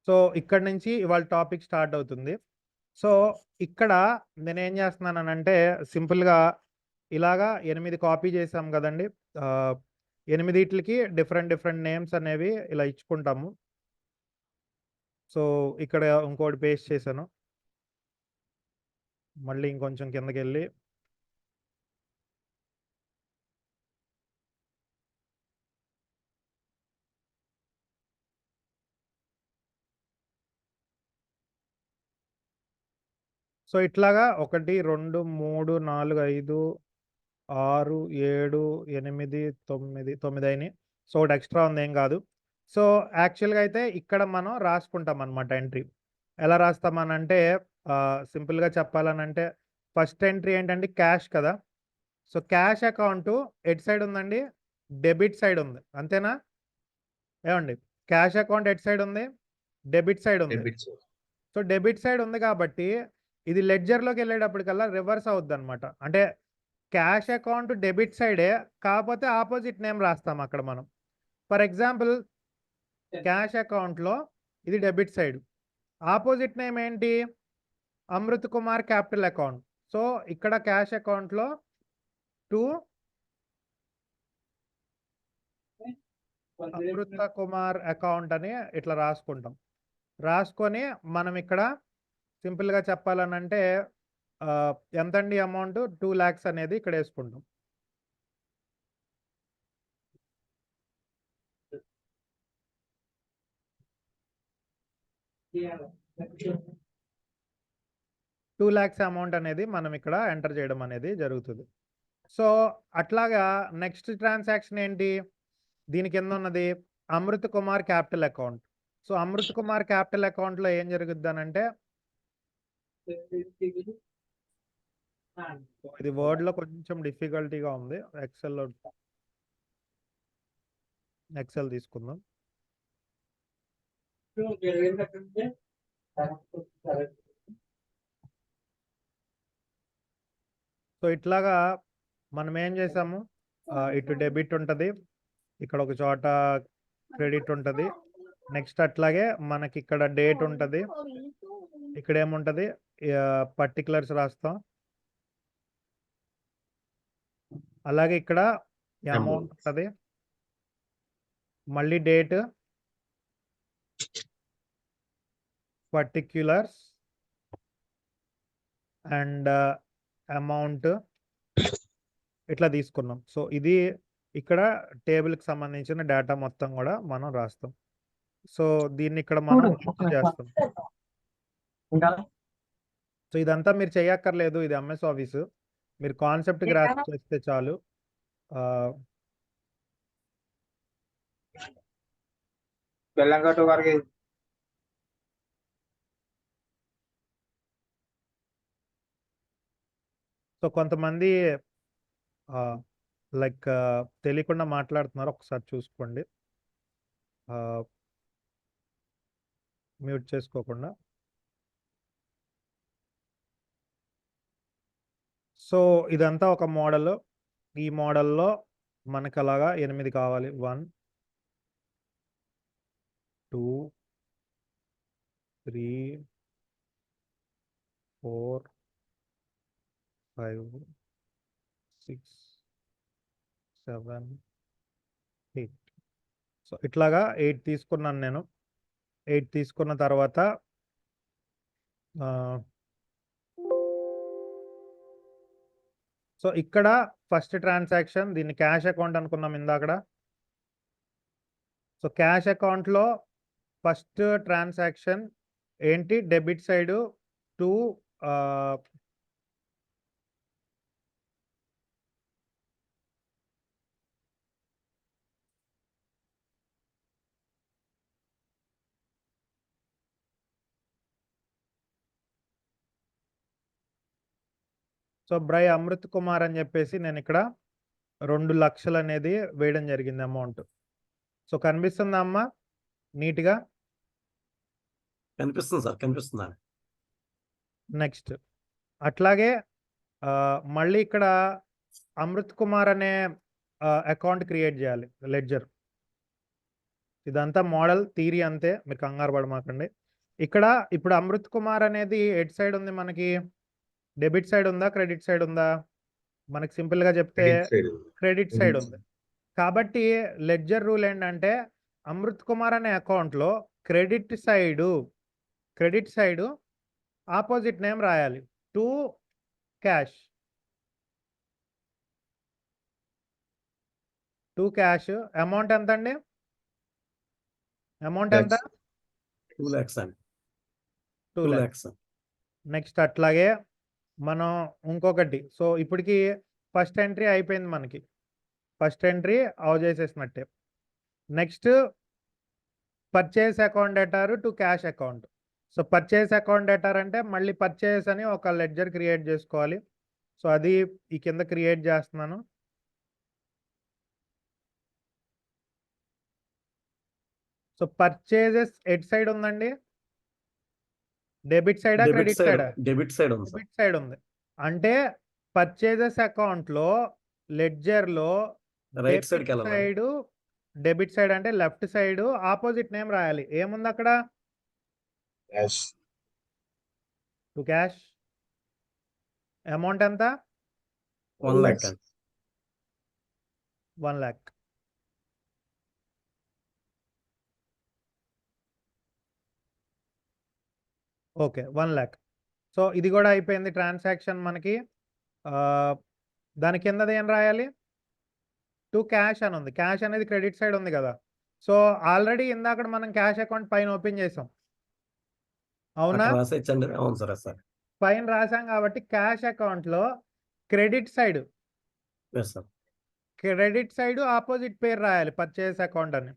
So ఇక్కడ నుంచి ఇవాళ టాపిక్ స్టార్ట్ అవుతుంది. సో ఇక్కడ నేనేం చేస్తున్నానంటే సింపుల్గా ఇలాగా 8 కాపీ చేసాం కదండి. 8 డిఫరెంట్ డిఫరెంట్ నేమ్స్ అనేవి ఇలా ఇచ్చుకుంటాము. సో ఇక్కడ ఇంకోటి పేస్ట్ చేశాను. మళ్ళీ ఇంకొంచెం కిందకెళ్ళి సో ఇట్లాగా 1, 2, 3, 4, 5, 6, 7, 8, 9 అయినాయి. సో ఒకటి ఎక్స్ట్రా ఉంది, ఏం కాదు. సో యాక్చువల్గా అయితే ఇక్కడ మనం రాసుకుంటాం అనమాట ఎంట్రీ. ఎలా రాస్తామనంటే సింపుల్గా చెప్పాలనంటే ఫస్ట్ ఎంట్రీ ఏంటంటే క్యాష్ కదా. So cash account at side ఉందండి, డెబిట్ సైడ్ ఉంది, అంతేనా ఏమండి? క్యాష్ అకౌంట్ ఎట్ సైడ్ ఉంది, డెబిట్ సైడ్ ఉంది. సో డెబిట్ సైడ్ ఉంది కాబట్టి ఇది లెడ్జర్లోకి వెళ్ళేటప్పటికల్లా రివర్స్ అవుద్ది అనమాట. అంటే క్యాష్ అకౌంట్ డెబిట్ సైడే, కాకపోతే ఆపోజిట్ నేమ్ రాస్తాం అక్కడ మనం. ఫర్ ఎగ్జాంపుల్ క్యాష్ అకౌంట్లో ఇది డెబిట్ సైడ్, ఆపోజిట్ నేమ్ ఏంటి? Amrit Kumar capital account. So ఇక్కడ క్యాష్ అకౌంట్లో టు అమృత కుమార్ అకౌంట్ అని ఇట్లా రాసుకుంటాం. రాసుకొని మనం ఇక్కడ సింపుల్గా చెప్పాలనంటే ఎంతండి అమౌంట్ 2 lakhs అనేది ఇక్కడ వేసుకుంటాం. $2 lakhs అమౌంట్ అనేది మనం ఇక్కడ ఎంటర్ చేయడం అనేది జరుగుతుంది. సో అట్లాగా నెక్స్ట్ ట్రాన్సాక్షన్ ఏంటి? దీని కింద ఉన్నది Amrit Kumar capital account. So Amrit Kumar capital అకౌంట్లో ఏం జరుగుద్ది అనంటే, ఇది వర్డ్లో కొంచెం డిఫికల్టీగా ఉంది, ఎక్సెల్ తీసుకుందాం. సో ఇట్లాగా మనం ఏం చేసాము, ఇటు డెబిట్ ఉంటుంది, ఇక్కడ ఒక చోట క్రెడిట్ ఉంటుంది, నెక్స్ట్ అట్లాగే మనకి ఇక్కడ డేట్ ఉంటుంది, ఇక్కడ ఏముంటుంది పర్టికులర్స్ రాస్తాం, అలాగే ఇక్కడ అమౌంట్ ఉంటుంది, మళ్ళీ డేట్, పర్టిక్యులర్స్ అండ్ అమౌంట్ ఇట్లా తీసుకున్నాం. సో ఇది ఇక్కడ టేబుల్కి సంబంధించిన డేటా మొత్తం కూడా మనం రాస్తాం. సో దీన్ని ఇక్కడ మనం చేస్తాం. సో ఇదంతా మీరు చేయక్కర్లేదు, ఇది ఎంఎస్ ఆఫీసు, మీరు కాన్సెప్ట్ గ్రాస్ప్ చేస్తే చాలు. సో కొంతమంది లైక్ తెలియకుండా మాట్లాడుతున్నారు, ఒకసారి చూసుకోండి మ్యూట్ చేసుకోకుండా. సో ఇదంతా ఒక మోడల్. ఈ మోడల్లో మనకు అలాగా 8 కావాలి. 1, 2, 3, 4, 5, 6, 7, 8. సో ఇట్లాగా 8 తీసుకున్నాను నేను. 8 తీసుకున్న తర్వాత సో ఇక్కడ ఫస్ట్ ట్రాన్సాక్షన్, దీన్ని క్యాష్ అకౌంట్ అనుకున్నాం ఇందాకడ. సో క్యాష్ అకౌంట్లో ఫస్ట్ ట్రాన్సాక్షన్ ఏంటి? డెబిట్ సైడు టు సో బ్రై అమృత్ కుమార్ అని చెప్పేసి నేను ఇక్కడ 2 లక్షలు అనేది వేయడం జరిగింది అమౌంట్. సో కనిపిస్తుందా అమ్మా నీట్గా? కనిపిస్తుంది సార్, కనిపిస్తుందా? నెక్స్ట్ అట్లాగే మళ్ళీ ఇక్కడ అమృత్ కుమార్ అనే అకౌంట్ క్రియేట్ చేయాలి, లెడ్జర్. ఇదంతా మోడల్ థియరీ అంతే, మీరు కంగారు పడమాకండి. ఇక్కడ ఇప్పుడు అమృత్ కుమార్ అనేది ఎటు సైడ్ ఉంది మనకి? డెబిట్ సైడ్ ఉందా? క్రెడిట్ సైడ్ ఉందా? మనకి సింపుల్‌గా చెప్తే క్రెడిట్ సైడ్ ఉంది. కాబట్టి లెడ్జర్ రూల్ ఏంటంటే అమృత్ కుమార్ అనే అకౌంట్‌లో క్రెడిట్ సైడు ఆపోజిట్ నేమ్ రాయాలి. To cash. To cash amount ఎంతండి? అమౌంట్ ఎంత? 2 lakhs అండి. 2 2 lakhs. lakhs. నెక్స్ట్ అట్లాగే మనం ఇంకొకటి, సో ఇప్పటికి ఫస్ట్ ఎంట్రీ అయిపోయింది మనకి. ఫస్ట్ ఎంట్రీ చేసేసినట్టే. Next purchase account debtor to cash account. So purchase account debtor అంటే మళ్ళీ పర్చేస్ అని ఒక లెడ్జర్ క్రియేట్ చేసుకోవాలి. సో అది ఈ కింద క్రియేట్ చేస్తున్నాను. సో పర్చేజెస్ ఎట్ సైడ్ ఉందండి? డెబిట్ సైడా క్రెడిట్ సైడా? డెబిట్ సైడ్ ఉంది సార్. డెబిట్ సైడ్ ఉంది. అంటే పర్చేజెస్ అకౌంట్లో లెడ్జర్లో రైట్ సైడ్కి వెళ్ళాలి. సైడ్ డెబిట్ సైడ్ అంటే లెఫ్ట్ సైడ్ ఆపోజిట్ నేమ్ రాయాలి. ఏముంది అక్కడ? క్యాష్. To cash. అమౌంట్ ఎంత? 1 lakh అండి. 1 lakh. Okay, 1 lakh. సో ఇది కూడా అయిపోయింది ట్రాన్సాక్షన్ మనకి. దాని కిందది ఏం రాయాలి? టు క్యాష్ అని ఉంది. క్యాష్ అనేది క్రెడిట్ సైడ్ ఉంది కదా. సో ఆల్రెడీ ఇందాక మనం క్యాష్ అకౌంట్ పైన ఓపెన్ చేసాం, అవునా? రాసేచ్చండి. అవును సార్. సార్ పైన రాసాం కాబట్టి క్యాష్ అకౌంట్లో credit side, yes sir. Credit side opposite పేరు రాయాలి, పర్చేస్ అకౌంట్ అని.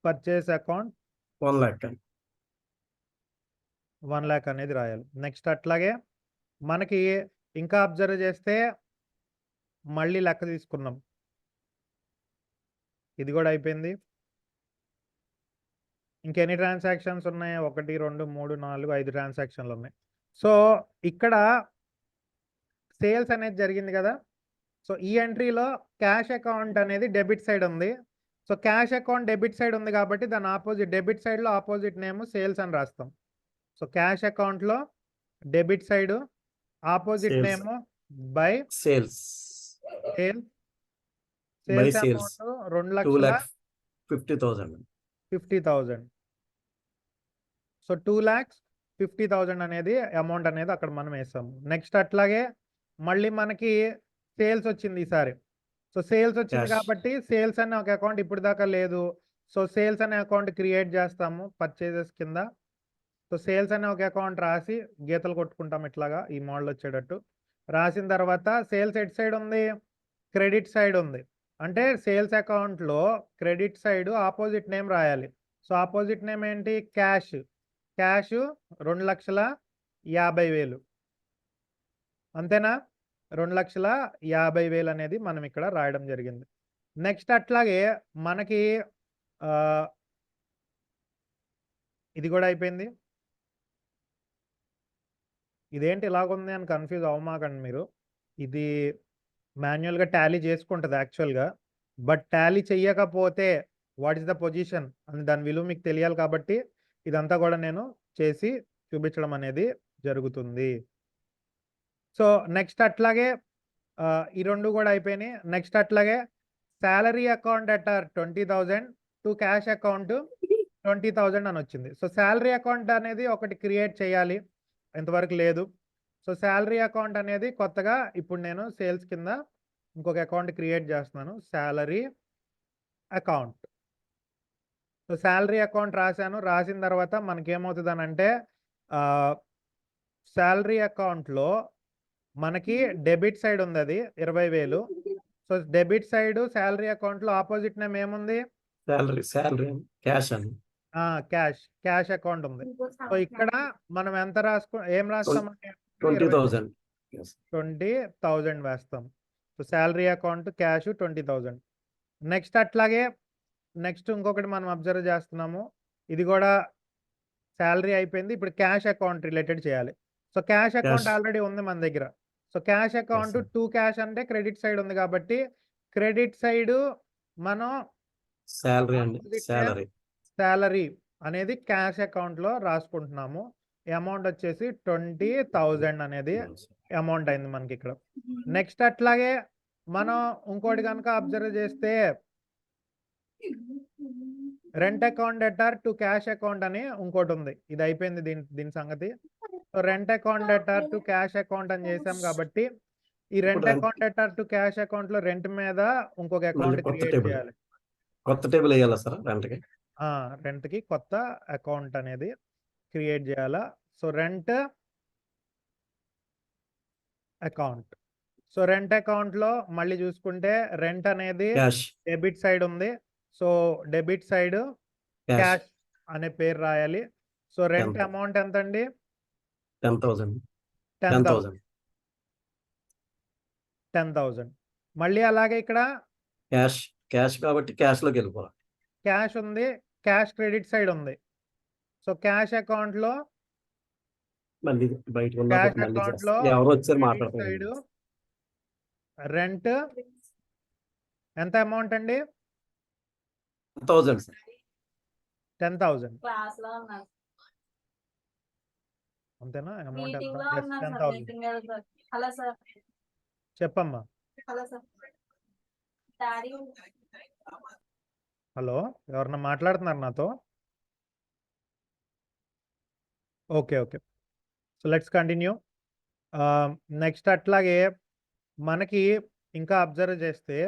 పర్చేస్ అకౌంట్ 1 lakh అండి. 1 lakh అనేది రాయాలి. నెక్స్ట్ అట్లాగే మనకి ఇంకా అబ్జర్వ్ చేస్తే మళ్ళీ లెక్క తీసుకున్నాం. ఇది కూడా అయిపోయింది. ఇంకెన్ని ట్రాన్సాక్షన్స్ ఉన్నాయి? 1 2 3 4 5 ట్రాన్సాక్షన్లు ఉన్నాయి. సో ఇక్కడ సేల్స్ అనేది జరిగింది కదా. సో ఈ ఎంట్రీలో క్యాష్ అకౌంట్ అనేది డెబిట్ సైడ్ ఉంది. So cash account debit side ఉంది కాబట్టి దాని ఆపోజిట్, డెబిట్ సైడ్లో ఆపోజిట్ నేమ్ సేల్స్ అని రాస్తాం. సో క్యాష్ అకౌంట్లో debit side opposite name by sales. Sales amount 2,50,000. So 2,50,000 అనేది అమౌంట్ అనేది అక్కడ మనం వేసాము. నెక్స్ట్ అట్లాగే మళ్ళీ మనకి సేల్స్ వచ్చింది ఈసారి. సో సేల్స్ వచ్చింది కాబట్టి సేల్స్ అనే ఒక అకౌంట్ ఇప్పుడు దాకా లేదు. సో సేల్స్ అనే అకౌంట్ క్రియేట్ చేస్తాము పర్చేజెస్ కింద. సో సేల్స్ అనే ఒక అకౌంట్ రాసి గీతలు కొట్టుకుంటాం ఇట్లాగా ఈ మోడల్ వచ్చేటట్టు. రాసిన తర్వాత సేల్స్ ఎట్ సైడ్ ఉంది? క్రెడిట్ సైడ్ ఉంది. అంటే సేల్స్ అకౌంట్లో క్రెడిట్ సైడ్ ఆపోజిట్ నేమ్ రాయాలి. సో ఆపోజిట్ నేమ్ ఏంటి? క్యాష్. క్యాష్ 2,50,000. అంతేనా? 2,50,000 అనేది మనం ఇక్కడ రాయడం జరిగింది. నెక్స్ట్ అట్లాగే మనకి ఇది కూడా అయిపోయింది. ఇదేంటి ఇలాగుంది అని కన్ఫ్యూజ్ అవ్వమాకండి మీరు. ఇది మాన్యువల్గా టాలీ చేసుకుంటుంది యాక్చువల్గా. బట్ టాలీ చెయ్యకపోతే వాట్ ఈస్ ద పొజిషన్ అని దాని విలువ మీకు తెలియాలి కాబట్టి ఇదంతా కూడా నేను చేసి చూపించడం అనేది జరుగుతుంది. సో నెక్స్ట్ అట్లాగే ఈ రెండు కూడా అయిపోయినాయి. నెక్స్ట్ అట్లాగే salary account at 20,000 to cash account 20,000 అని వచ్చింది. సో శాలరీ అకౌంట్ అనేది ఒకటి క్రియేట్ చేయాలి, ఇంతవరకు లేదు. సో శాలరీ అకౌంట్ అనేది కొత్తగా ఇప్పుడు నేను సేల్స్ కింద ఇంకొక అకౌంట్ క్రియేట్ చేస్తున్నాను, salary account. So salary account రాశాను. రాసిన తర్వాత మనకేమవుతుంది అని అంటే శాలరీ అకౌంట్లో మనకి డెబిట్ సైడ్ ఉంది, అది 20,000. సో డెబిట్ సైడ్ శాలరీ అకౌంట్లో ఆపోజిట్ నేమ్ ఏముంది? శాలరీ క్యాష్ అండి. క్యాష్ అకౌంట్ ఉంది. సో ఇక్కడ మనం ఎంత ఏం రాస్తామంటే 20,000. 20,000 వేస్తాం. So salary account cash 20,000. Next అట్లాగే నెక్స్ట్ ఇంకొకటి మనం అబ్జర్వ్ చేస్తున్నాము. ఇది కూడా శాలరీ అయిపోయింది. ఇప్పుడు క్యాష్ అకౌంట్ రిలేటెడ్ చేయాలి. So cash account Cash. Already ఉంది మన దగ్గర. So cash account sir. 2 cash అంటే క్రెడిట్ సైడ్ ఉంది కాబట్టి క్రెడిట్ సైడ్ మనం Salary and opposite salary. Salary అనేది క్యాష్ అకౌంట్‌లో రాసుకుంటున్నాము. అమౌంట్ వచ్చేసి 20,000 అనేది Yes, sir. అమౌంట్ అయింది మనకిక్కడ. నెక్స్ట్ అట్లాగే మనం ఇంకోటి గనుక అబ్జర్వ్ చేస్తే rent account debtor to cash account అని ఇంకోటి ఉంది. ఇది అయిపోయింది దీని సంగతి. So rent account debtor to cash account అని చేసాం కాబట్టి ఈ రెంట్ ఇప్పుడు rent- account debtor to cash account లో రెంట్ మీద ఇంకొక మళ్ళీ అకౌంట్ కొత్త క్రియేట్ table. చేయాలి. కొత్త టేబుల్ వేయాలా సార్ రెంట్కి? రెంట్ కి కొత్త అకౌంట్ అనేది క్రియేట్ చేయాలా. So rent account. So rent account లో మళ్ళీ చూసుకుంటే రెంట్ అనేది క్యాష్. డెబిట్ సైడ్ ఉంది. So debit side cash. Cash అనే పేరు రాయాలి. సో రెంట్ ఎంత? అమౌంట్ ఎంత అండి? 10,000. 10,000. 10,000. మళ్ళీ అలాగే ఇక్కడ క్యాష్. క్యాష్ కాబట్టి క్యాష్ లోకి వెళ్ళిపోవాలి. క్యాష్ ఉంది, క్యాష్ క్రెడిట్ సైడ్ ఉంది. సో క్యాష్ అకౌంట్ లో మళ్ళీ బయటకు క్యాష్ ఉన్నప్పుడు మళ్ళీ అకౌంట్ లో చేస్తాం. ఎవరు వచ్చారు సైడ్ మాట్లాడుతున్నారు? రెంట్ ఎంత అమౌంట్ అండి? 10,000 సార్. 10,000. క్లాస్ లో ఉన్నారు అంతేనా? అమౌంట్ మీటింగ్ ఎంత? లో Yes, ఉన్నారు సార్ 10,000. మీటింగ్ మీద సార్. హలో సార్ చెప్పమ్మా. హలో సార్ డాడీ హలో, ఎవరన్నా మాట్లాడుతున్నారు నాతో? Okay okay. So let's continue. Next అట్లాగే మనకి ఇంకా అబ్జర్వ్ చేస్తే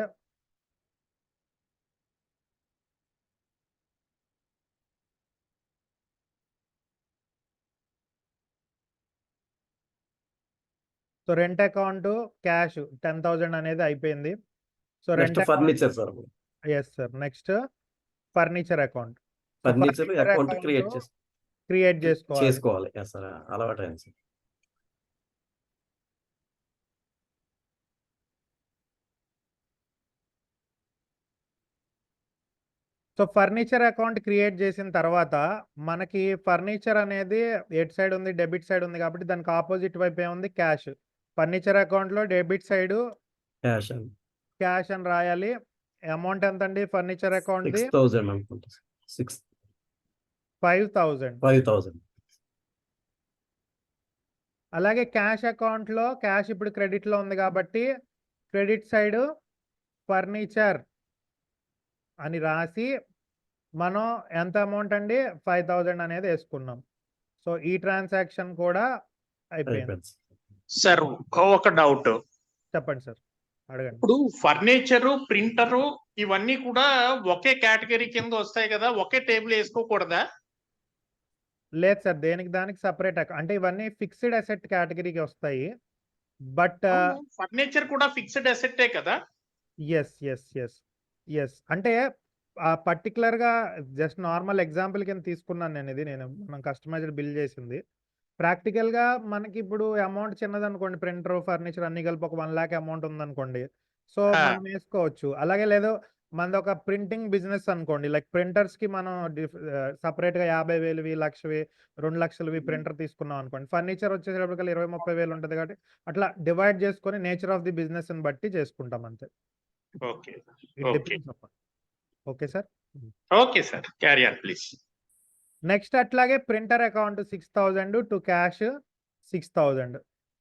సో రెంట్ అకౌంట్ క్యాష్ 10,000 అనేది అయిపోయింది. So next rent furniture sir. Yes sir. Next furniture account. Furniture account create create చేసుకోవాలి. చేసుకోవాలి. సార్ అలవాటు అయింది sir. So furniture account create చేసిన తర్వాత మనకి ఫర్నిచర్ అనేది ఎట్ సైడ్ ఉంది? డెబిట్ సైడ్ ఉంది కాబట్టి దానికి ఆపోజిట్ వైపు ఏముంది? క్యాష్. ఫర్నిచర్ అకౌంట్ లో డెబిట్ సైడ్ క్యాష్ అండి. క్యాష్ అని రాయాలి. అమౌంట్ ఎంత అండి ఫర్నిచర్ అకౌంట్ ది? 6,000 అనుకుంటా. 5,000. 5,000. అలాగే క్యాష్ అకౌంట్ లో క్యాష్ ఇప్పుడు క్రెడిట్ లో ఉంది కాబట్టి క్రెడిట్ సైడ్ ఫర్నిచర్ అని రాసి మనం ఎంత అమౌంట్ అండి? 5,000 అనేది వేసుకున్నాం. సో ఈ ట్రాన్సాక్షన్ కూడా అయిపోయింది. సార్ ఒక డౌట్. చెప్పండి సార్, అడగండి. ఇప్పుడు ఫర్నిచరు, ప్రింటరు ఇవన్నీ కూడా ఒకే కేటగిరీ కింద వస్తాయి కదా, ఒకే టేబుల్ వేసుకోకూడదా? లేదు సార్, దేనికి దానికి సపరేట్ అంటే ఇవన్నీ ఫిక్స్డ్ అసెట్ కేటగిరీకి వస్తాయి. బట్ ఫర్నిచర్ కూడా ఫిక్స్డ్ అసెట్టే కదా? ఎస్ ఎస్ ఎస్ ఎస్ అంటే పర్టికులర్ గా జస్ట్ నార్మల్ ఎగ్జాంపుల్ కింద తీసుకున్నాను నేను. ఇది మనం కస్టమైజ్డ్ బిల్ చేసింది. ప్రాక్టికల్ గా మనకి ఇప్పుడు అమౌంట్ చిన్నది అనుకోండి, ప్రింటర్ ఫర్నిచర్ అన్ని కలిపి ఒక 1 lakh అమౌంట్ ఉందనుకోండి, సో మనం వేసుకోవచ్చు. అలాగే లేదు మనది ఒక ప్రింటింగ్ బిజినెస్ అనుకోండి, లైక్ ప్రింటర్స్ కి మనం సపరేట్ గా 50,000 1,00,000 2 లక్షలవి ప్రింటర్ తీసుకున్నాం అనుకోండి. ఫర్నిచర్ వచ్చేటప్పటికల్లా 20-30 వేలు ఉంటుంది కాబట్టి అట్లా డివైడ్ చేసుకొని నేచర్ ఆఫ్ ది బిజినెస్ ని బట్టి చేసుకుంటాం అంతే. Okay it depends upon. Okay sir. Okay sir, carry on please. Next అట్లాగే printer account 6,000 to cash 6,000.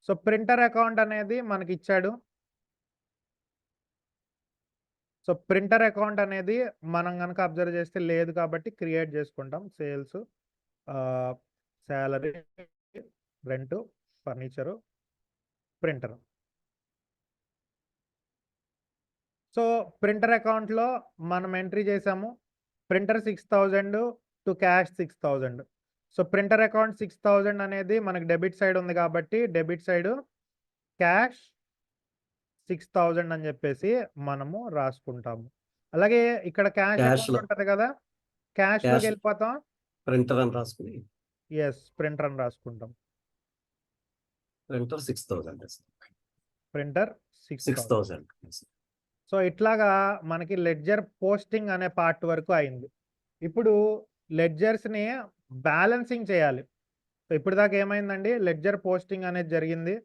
So printer account అనేది మనకి ఇచ్చాడు. సో ప్రింటర్ అకౌంట్ అనేది మనం కనుక అబ్జర్వ్ చేస్తే లేదు కాబట్టి క్రియేట్ చేసుకుంటాం. Sales, salary, rent, furniture, printer. So printer అకౌంట్లో మనం ఎంట్రీ చేసాము. Printer 6,000 to cash 6,000. So printer account 6,000 అనేది మనకి డెబిట్ సైడ్ ఉంది కాబట్టి డెబిట్ సైడ్ క్యాష్ 6,000 అని చెప్పేసి మనము రాసుకుంటాము. అలాగే ఇక్కడ క్యాష్ అకౌంట్ ఉంటుంది కదా, క్యాష్ లోకి వెళ్ళిపోతాం. ప్రింటర్ అని రాసుకుని ఎస్, ప్రింటర్ అని రాసుకుంటాం. ప్రింటర్ 6,000. ప్రింటర్ 6,000. 6,000. సో ఇట్లాగా మనకి లెడ్జర్ పోస్టింగ్ అనే పార్ట్ వరకు అయింది. ఇప్పుడు లెడ్జర్స్ ని బ్యాలెన్సింగ్ చేయాలి. సో ఇప్పటిదాకా ఏమైందండి, లెడ్జర్ పోస్టింగ్ అనేది జరిగింది.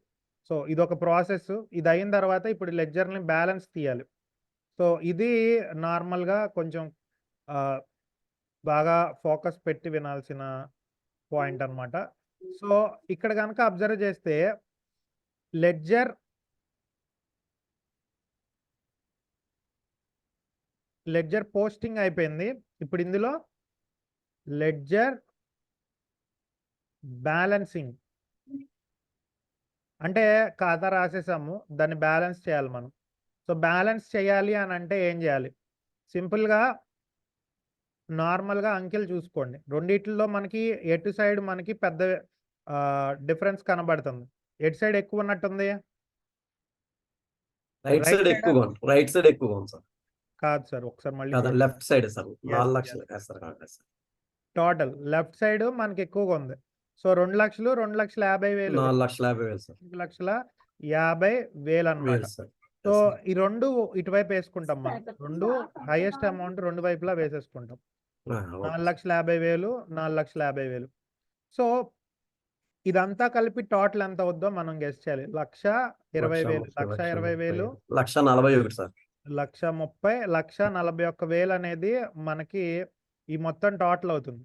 సో ఇదొక ప్రాసెస్. ఇది అయిన తర్వాత ఇప్పుడు లెడ్జర్ని బ్యాలెన్స్ తీయాలి. సో ఇది నార్మల్గా కొంచెం బాగా ఫోకస్ పెట్టి వినాల్సిన పాయింట్ అన్నమాట. సో ఇక్కడ కనుక అబ్జర్వ్ చేస్తే లెడ్జర్ పోస్టింగ్ అయిపోయింది. ఇప్పుడు ఇందులో లెడ్జర్ బ్యాలెన్సింగ్ అంటే ఖాతా రాసేసాము, దాన్ని బ్యాలెన్స్ చేయాలి మనం. సో బ్యాలెన్స్ చేయాలి అని అంటే ఏం చేయాలి, సింపుల్గా నార్మల్గా అంకెలు చూసుకోండి. రెండిట్లో మనకి ఎటు సైడ్ మనకి పెద్ద డిఫరెన్స్ కనబడుతుంది, ఎటు సైడ్ ఎక్కువ ఉన్నట్టుంది, రైట్ రైట్ సైడ్ సైడ్ ఎక్కువగా ఉంది, రైట్ సైడ్ ఎక్కువగా ఉంది సార్. కాదు సార్, ఒకసారి మళ్ళీ కాదు లెఫ్ట్ సైడ్ సార్, 4 yes. లక్షలు వేస్తారు కాదు సార్. టోటల్ లెఫ్ట్ సైడ్ మనకి ఎక్కువగా ఉంది. సో 2 లక్షలు 2,50,000 4,50,000 సార్. 2,50,000 అన్నమాట. వేలు సార్. సో ఈ రెండు ఇటువైపు వేసుకుంటాం మనం, రెండు హైయెస్ట్ అమౌంట్ రెండు వైపులా వేసేసుకుంటాం. 4,50,000 4,50,000. సో ఇదంతా కలిపి టోటల్ ఎంత అవుద్దో మనం గెస్ చేయాలి. 1,20,000 1,20,000 1,41,000 సార్. 1,30,000 1,41,000 అనేది మనకి ఈ మొత్తం టోటల్ అవుతుంది.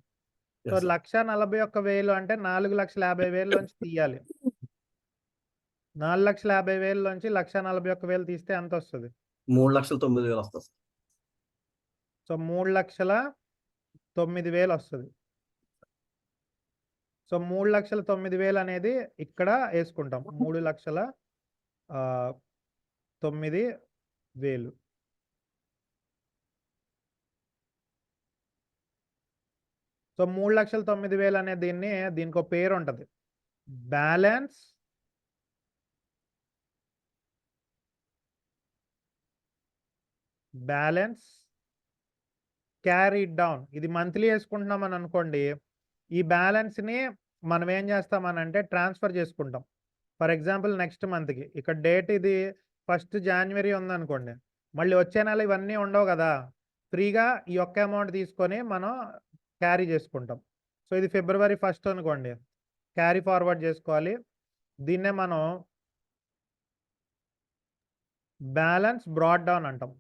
సో 1,41,000 అంటే 4,50,000 నుంచి తీయాలి. 4,50,000 నుంచి 1,41,000 తీస్తే ఎంత వస్తుంది? 3,09,000 వస్తుంది సార్. సో 3,09,000 వస్తుంది. సో 3,09,000 అనేది ఇక్కడ వేసుకుంటాం. 3,09,000. సో 3,09,000 అనే దీనికి ఒక పేరు ఉంటుంది, బ్యాలెన్స్ క్యారీ డౌన్. ఇది మంత్లీ వేసుకుంటున్నాం అని అనుకోండి, ఈ బ్యాలెన్స్ని మనం ఏం చేస్తామనంటే ట్రాన్స్ఫర్ చేసుకుంటాం. ఫర్ ఎగ్జాంపుల్ నెక్స్ట్ మంత్కి ఇక్కడ డేట్ ఇది 1 January ఉందనుకోండి, మళ్ళీ వచ్చే నెల ఇవన్నీ ఉండవు కదా, ఫ్రీగా ఈ ఒక్క అమౌంట్ తీసుకొని మనం క్యారీ చేసుకుంటాం. సో ఇది February 1 అనుకోండి, క్యారీ ఫార్వర్డ్ చేసుకోవాలి. దీన్నే మనం బ్యాలెన్స్ బ్రాట్ డౌన్ అంటాం.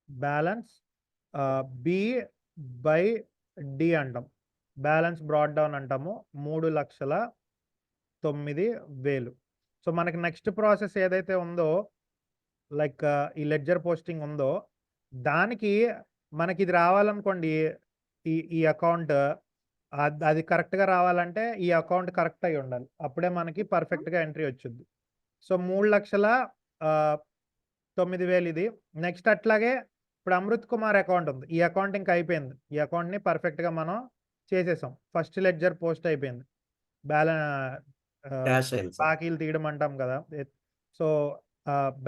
బ్యాలెన్స్ B/D అంటాం, బ్యాలెన్స్ బ్రాట్ డౌన్ అంటాము. 3,09,000. సో మనకి నెక్స్ట్ ప్రాసెస్ ఏదైతే ఉందో, లైక్ ఈ లెడ్జర్ పోస్టింగ్ ఉందో, దానికి మనకి ఇది రావాలనుకోండి, ఈ అకౌంట్ అది కరెక్ట్గా రావాలంటే ఈ అకౌంట్ కరెక్ట్ అయి ఉండాలి, అప్పుడే మనకి పర్ఫెక్ట్గా ఎంట్రీ వచ్చింది. సో 3,09,000 ఇది. నెక్స్ట్ అట్లాగే ఇప్పుడు అమృత్ కుమార్ అకౌంట్ ఉంది, ఈ అకౌంట్ ఇంకా అయిపోయింది, ఈ అకౌంట్ని పర్ఫెక్ట్గా మనం చేసేసాం. ఫస్ట్ లెడ్జర్ పోస్ట్ అయిపోయింది, బాకీలు తీయడం అంటాం కదా. సో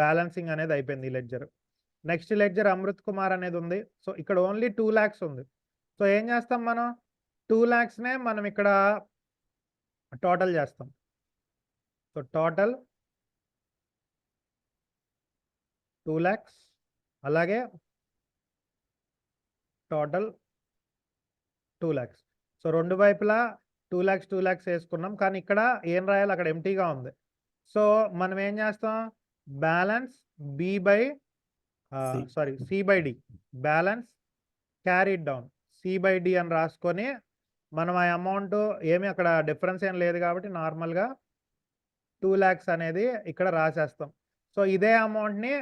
బ్యాలెన్సింగ్ అనేది అయిపోయింది ఈ ledger. Next ledger Amrit Kumar అనేది ఉంది. సో ఇక్కడ ఓన్లీ 2 lakhs ఉంది. సో ఏం చేస్తాం మనం, 2 lakhsనే మనం ఇక్కడ టోటల్ చేస్తాం. సో టోటల్ 2 lakhs, అలాగే టోటల్ 2 lakhs. సో రెండు వైపులా 2 lakhs వేసుకున్నాం, కానీ ఇక్కడ ఏం రాయాలి, అక్కడ ఎంటీగా ఉంది. సో మనం ఏం చేస్తాం, balance C/D, balance carried down C/D అని రాసుకొని మనం ఆ అమౌంట్ ఏమి అక్కడ డిఫరెన్స్ ఏం లేదు కాబట్టి నార్మల్గా 2 lakhs అనేది ఇక్కడ రాసేస్తాం. సో ఇదే అమౌంట్ని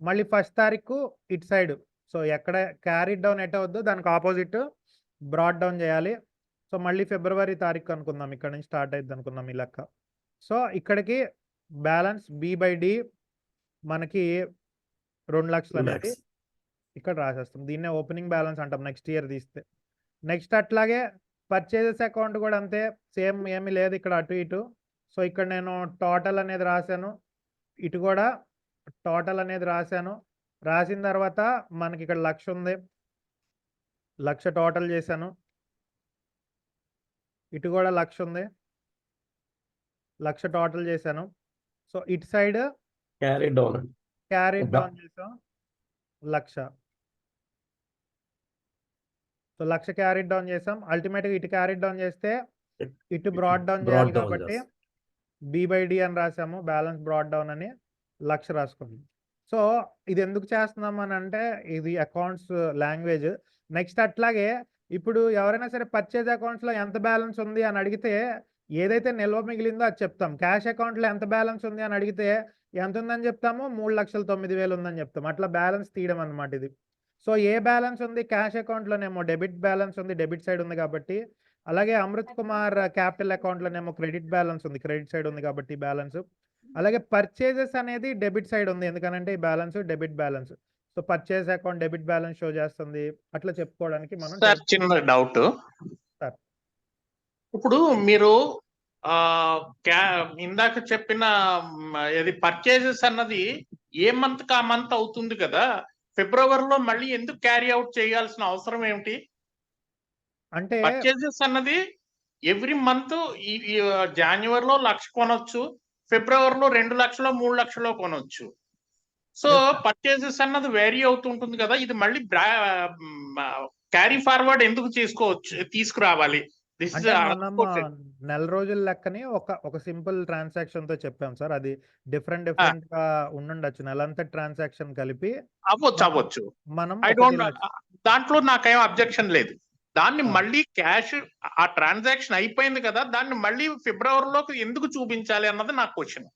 మళ్ళీ 1st తారీఖు ఇటు సైడ్, సో ఎక్కడ క్యారీడ్ డౌన్ ఎట్ అవుద్దో దానికి ఆపోజిట్ బ్రాట్ డౌన్ చేయాలి. సో మళ్ళీ February తారీఖు అనుకుందాం, ఇక్కడ నుంచి స్టార్ట్ అయింది అనుకుందాం ఈ లెక్క. సో ఇక్కడికి బ్యాలెన్స్ B/D మనకి 2 lakhs అనేది ఇక్కడ రాసేస్తాం. దీన్నే ఓపెనింగ్ బ్యాలెన్స్ అంటాం నెక్స్ట్ ఇయర్ తీస్తే. నెక్స్ట్ అట్లాగే పర్చేజెస్ అకౌంట్ కూడా అంతే, సేమ్ ఏమీ లేదు ఇక్కడ అటు ఇటు. సో ఇక్కడ నేను టోటల్ అనేది రాశాను, ఇటు కూడా టోటల్ అనేది రాశాను. రాసిన తర్వాత మనకి ఇక్కడ 1,00,000 ఉంది, 1,00,000 టోటల్ చేశాను. ఇటు కూడా 1,00,000 ఉంది, 1,00,000 టోటల్ చేశాను. సో ఇటు సైడ్ క్యారీ డౌన్ చేసాం 1,00,000. సో 1,00,000 క్యారీ డౌన్ చేసాం. అల్టిమేట్‌గా ఇటు క్యారీ డౌన్ చేస్తే ఇటు బ్రాడ్ డౌన్ బ్రాడ్ చేయాలి డౌన్ కాబట్టి చేస్తాం. బి/డి అని రాసాము. బ్యాలెన్స్ బ్రాడ్ డౌన్ అని 1,00,000 రాసుకున్నాం. సో ఇది ఎందుకు చేస్తున్నాం అని అంటే ఇది అకౌంట్స్ లాంగ్వేజ్. నెక్స్ట్ అట్లాగే ఇప్పుడు ఎవరైనా సరే పర్చేజ్ అకౌంట్స్‌లో ఎంత బ్యాలెన్స్ ఉంది అని అడిగితే ఏదైతే నిల్వ మిగిలిందో అది చెప్తాం. క్యాష్ అకౌంట్‌లో ఎంత బ్యాలెన్స్ ఉంది అని అడిగితే ఎంత ఉందని చెప్తాము? 3,09,000 ఉందని చెప్తాం. అట్లా బ్యాలెన్స్ తీయడం అన్నమాట ఇది. సో ఏ బ్యాలెన్స్ ఉంది? క్యాష్ అకౌంట్‌లోనేమో డెబిట్ బ్యాలెన్స్ ఉంది. డెబిట్ సైడ్ ఉంది కాబట్టి. అలాగే అమృత్ కుమార్ క్యాపిటల్ అకౌంట్‌లోనేమో క్రెడిట్ బ్యాలెన్స్ ఉంది. క్రెడిట్ సైడ్ ఉంది కాబట్టి ఈ బ్యాలెన్స్. అలాగే పర్చేజెస్ అనేది డెబిట్ సైడ్ ఉంది. ఎందుకనంటే ఈ balance debit balance. So purchase account debit balance show చేస్తుంది. అట్లా చెప్పుకోవడానికి మనం సార్ చిన్న డౌట్. సార్. ఇప్పుడు మీరు ఇందాక చెప్పిన ఇది పర్చేజెస్ అన్నది ఏ మంత్ కా మంత్ అవుతుంది కదా, ఫిబ్రవరిలో మళ్ళీ ఎందుకు క్యారీ అవుట్ చేయాల్సిన అవసరం ఏమిటి? అంటే పర్చేజెస్ అన్నది ఎవ్రీ మంత్ ఈ జనవరిలో 1,00,000 కొనొచ్చు, ఫిబ్రవరిలో 2,00,000 3,00,000 కొనొచ్చు. So Yes, sir. పర్చేజెస్ అన్నది వేరీ అవుతుంటుంది కదా, ఇది మళ్ళీ క్యారీ ఫార్వర్డ్ ఎందుకు తీసుకురావాలి? దిస్ అంటే ఇస్ మనం నెల రోజుల లెక్కని ఒక సింపుల్ ట్రాన్సాక్షన్ తో చెప్పాం సార్. అది డిఫరెంట్ గా ఉండుండొచ్చు. నెలంతా ట్రాన్సాక్షన్ కలిపి అవ్వచ్చు. మనం ఐ 1 డోంట్, లక్ష దాంట్లో నాకేం అబ్జెక్షన్ లేదు. దాన్ని ఆ. మళ్ళీ క్యాష్ ఆ ట్రాన్సాక్షన్ అయిపోయింది కదా, దాన్ని మళ్ళీ ఫిబ్రవరిలోకి ఎందుకు చూపించాలి అన్నది నా క్వశ్చన్.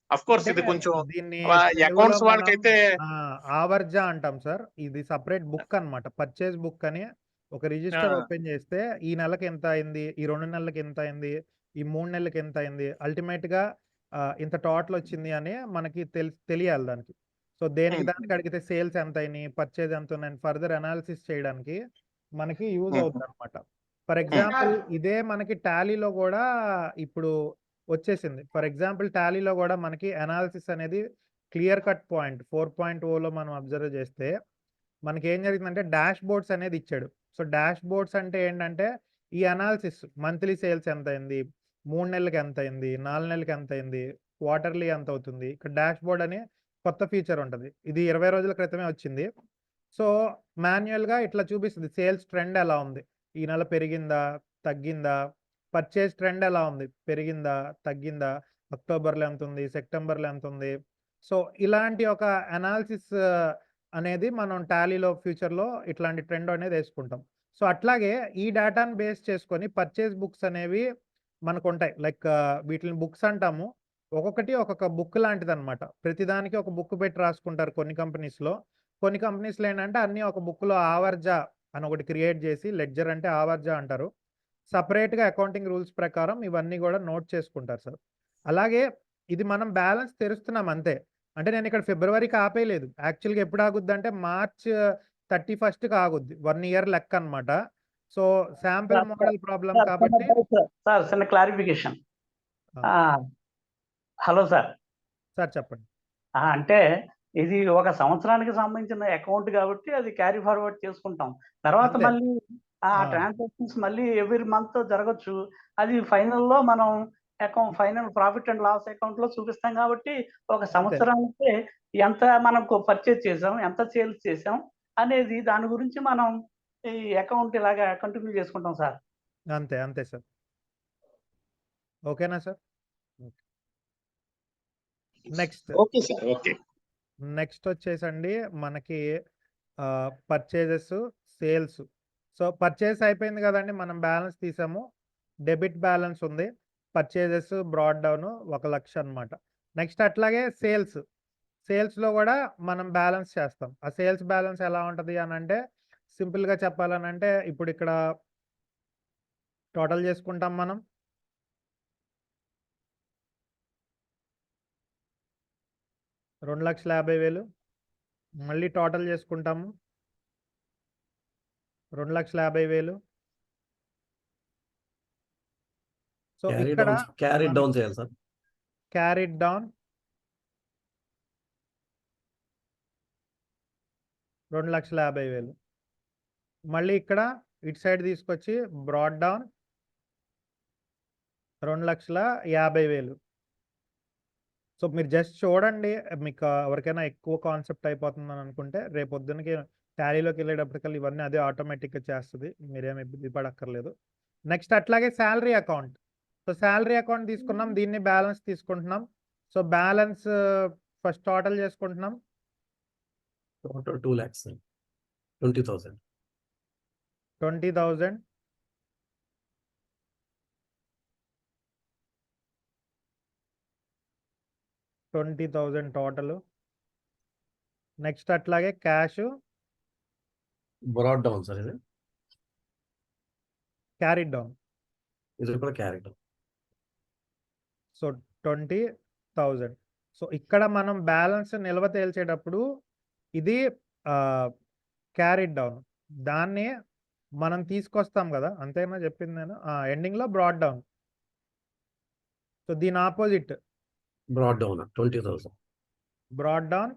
అఫ్ కోర్స్ ఇది అంటే కొంచెం దీన్ని అకౌంట్స్ తెలుగులో వాళ్ళకైతే మనం ఆవర్జ అంటాం సార్. ఇది సెపరేట్ బుక్ అన్నమాట. పర్చేజ్ బుక్ అని ఒక రిజిస్టర్ ఓపెన్ చేస్తే ఈ నెలకి ఎంత అయింది, ఈ 2 నెలలకి ఎంత అయింది, ఈ 3 నెలలకి ఎంత అయింది, అల్టిమేట్ గా ఇంత టోటల్ వచ్చింది అని మనకి తెలియాలి దానికి. సో దేనికి దానికి అడిగితే సేల్స్ ఎంత అయినాయి, పర్చేజ్ ఎంత ఉన్నాయి, ఫర్దర్ అనాలిసిస్ చేయడానికి మనకి యూజ్ అవుతుంది అనమాట. ఫర్ ఎగ్జాంపుల్ ఇదే మనకి టాలీలో కూడా ఇప్పుడు వచ్చేసింది. ఫర్ ఎగ్జాంపుల్ టాలీలో కూడా మనకి అనాలిసిస్ అనేది క్లియర్ కట్ పాయింట్ 4.0లో మనం అబ్జర్వ్ చేస్తే మనకి ఏం జరిగిందంటే డాష్ బోర్డ్స్ అనేది ఇచ్చాడు. సో డాష్ బోర్డ్స్ అంటే ఏంటంటే ఈ అనాలిసిస్ మంత్లీ సేల్స్ ఎంత అయింది, 3 నెలలకి ఎంత అయింది, 4 నెలలకి ఎంత అయింది, క్వార్టర్లీ ఎంత అవుతుంది. ఇక్కడ డాష్ బోర్డ్ అని కొత్త ఫీచర్ ఉంటుంది. ఇది 20 రోజుల క్రితమే వచ్చింది. సో మాన్యువల్గా ఇట్లా చూపిస్తుంది సేల్స్ ట్రెండ్ ఎలా ఉంది, ఈ నెల పెరిగిందా తగ్గిందా, పర్చేజ్ ట్రెండ్ ఎలా ఉంది, పెరిగిందా తగ్గిందా, అక్టోబర్లో ఎంత ఉంది, సెప్టెంబర్లో ఎంత ఉంది. సో ఇలాంటి ఒక అనాలిసిస్ అనేది మనం టాలీలో ఫ్యూచర్లో ఇట్లాంటి ట్రెండ్ అనేది వేసుకుంటాం. సో అట్లాగే ఈ డేటాను బేస్ చేసుకొని పర్చేజ్ బుక్స్ అనేవి మనకు ఉంటాయి. లైక్ వీటిని బుక్స్ అంటాము. ఒక్కొక్కటి ఒక్కొక్క బుక్ లాంటిది అనమాట. ప్రతిదానికి ఒక బుక్ పెట్టి రాసుకుంటారు కొన్ని కంపెనీస్లో. కొన్ని కంపెనీస్లో ఏంటంటే అన్ని ఒక బుక్లో ఆవర్జ అని ఒకటి క్రియేట్ చేసి, లెడ్జర్ అంటే ఆవర్జ అంటారు. సపరేట్గా అకౌంటింగ్ రూల్స్ ప్రకారం ఇవన్నీ కూడా నోట్ చేసుకుంటారు సార్. అలాగే ఇది మనం బ్యాలెన్స్ తెరుస్తున్నాం అంతే. అంటే నేను ఇక్కడ ఫిబ్రవరికి ఆపేయలేదు. యాక్చువల్గా ఎప్పుడు ఆగుద్ది అంటే మార్చ్ 31కి ఆగుద్ది. 1 ఇయర్ లెక్క అనమాట. సో శాంపిల్ మోడల్ ప్రాబ్లం కాబట్టి సార్ చిన్న క్లారిఫికేషన్. Hello sir. సార్ చెప్పండి. అంటే ఇది ఒక సంవత్సరానికి సంబంధించిన అకౌంట్ కాబట్టి అది క్యారీ ఫార్వర్డ్ చేసుకుంటాం. తర్వాత అంతే. మళ్ళీ ట్రాన్సాక్షన్స్ మళ్ళీ ఎవ్రీ మంత్ జరగచ్చు. అది ఫైనల్లో మనం final profit and loss account లో చూపిస్తాం కాబట్టి ఒక సంవత్సరానికి ఎంత మనం పర్చేజ్ చేసాం, ఎంత సేల్స్ చేసాం అనేది దాని గురించి మనం ఈ అకౌంట్ ఇలాగా కంటిన్యూ చేసుకుంటాం సార్. అంతే అంతే సార్. ఓకేనా sir? Next okay sir. Okay. Next వచ్చేసండి మనకి పర్చేజెస్ సేల్స్. సో పర్చేస్ అయిపోయింది కదండి, మనం బ్యాలెన్స్ తీసాము. డెబిట్ బ్యాలెన్స్ ఉంది. పర్చేజెస్ బ్రాడ్ డౌన్ 1,00,000 అనమాట. నెక్స్ట్ అట్లాగే సేల్స్లో కూడా మనం బ్యాలెన్స్ చేస్తాం. ఆ సేల్స్ బ్యాలెన్స్ ఎలా ఉంటుంది అని అంటే సింపుల్గా చెప్పాలని అంటే ఇప్పుడు ఇక్కడ టోటల్ చేసుకుంటాం మనం. $2,50,000 మళ్ళీ టోటల్ చేసుకుంటాము. 2,50,000. సో ఇక్కడ క్యారీ డౌన్ చేయాలి సార్. Carry down 2,50,000. మళ్ళీ ఇక్కడ ఇటు సైడ్ తీసుకొచ్చి బ్రాడ్ డౌన్ 2,50,000. సో మీరు జస్ట్ చూడండి, మీకు ఎవరికైనా ఎక్కువ కాన్సెప్ట్ అయిపోతుందని అనుకుంటే రేపొద్దునకి టాలీలోకి వెళ్ళేటప్పటికల్లా ఇవన్నీ అదే ఆటోమేటిక్గా చేస్తుంది, మీరేమి ఇబ్బంది పడక్కర్లేదు. నెక్స్ట్ అట్లాగే salary account. So salary account తీసుకున్నాం, దీన్ని బ్యాలెన్స్ తీసుకుంటున్నాం. సో బ్యాలెన్స్ ఫస్ట్ టోటల్ చేసుకుంటున్నాం. Total 2 lakhs sir, 20,000. 20,000. Total. Next అట్లాగే క్యాష్ బ్రాడ్ డౌన్ సార్, ఇది క్యారీ డౌన్. ఇది కూడా క్యారెక్టర్. సో 20,000. సో ఇక్కడ మనం బ్యాలెన్స్ నిల్వ తేల్చేటప్పుడు ఇది క్యారీడ్ డౌన్, దాన్ని మనం తీసుకొస్తాం కదా, అంతేనా చెప్పింది నేను? ఎండింగ్లో బ్రాడ్ డౌన్. సో దీని opposite brought down 20,000. Brought down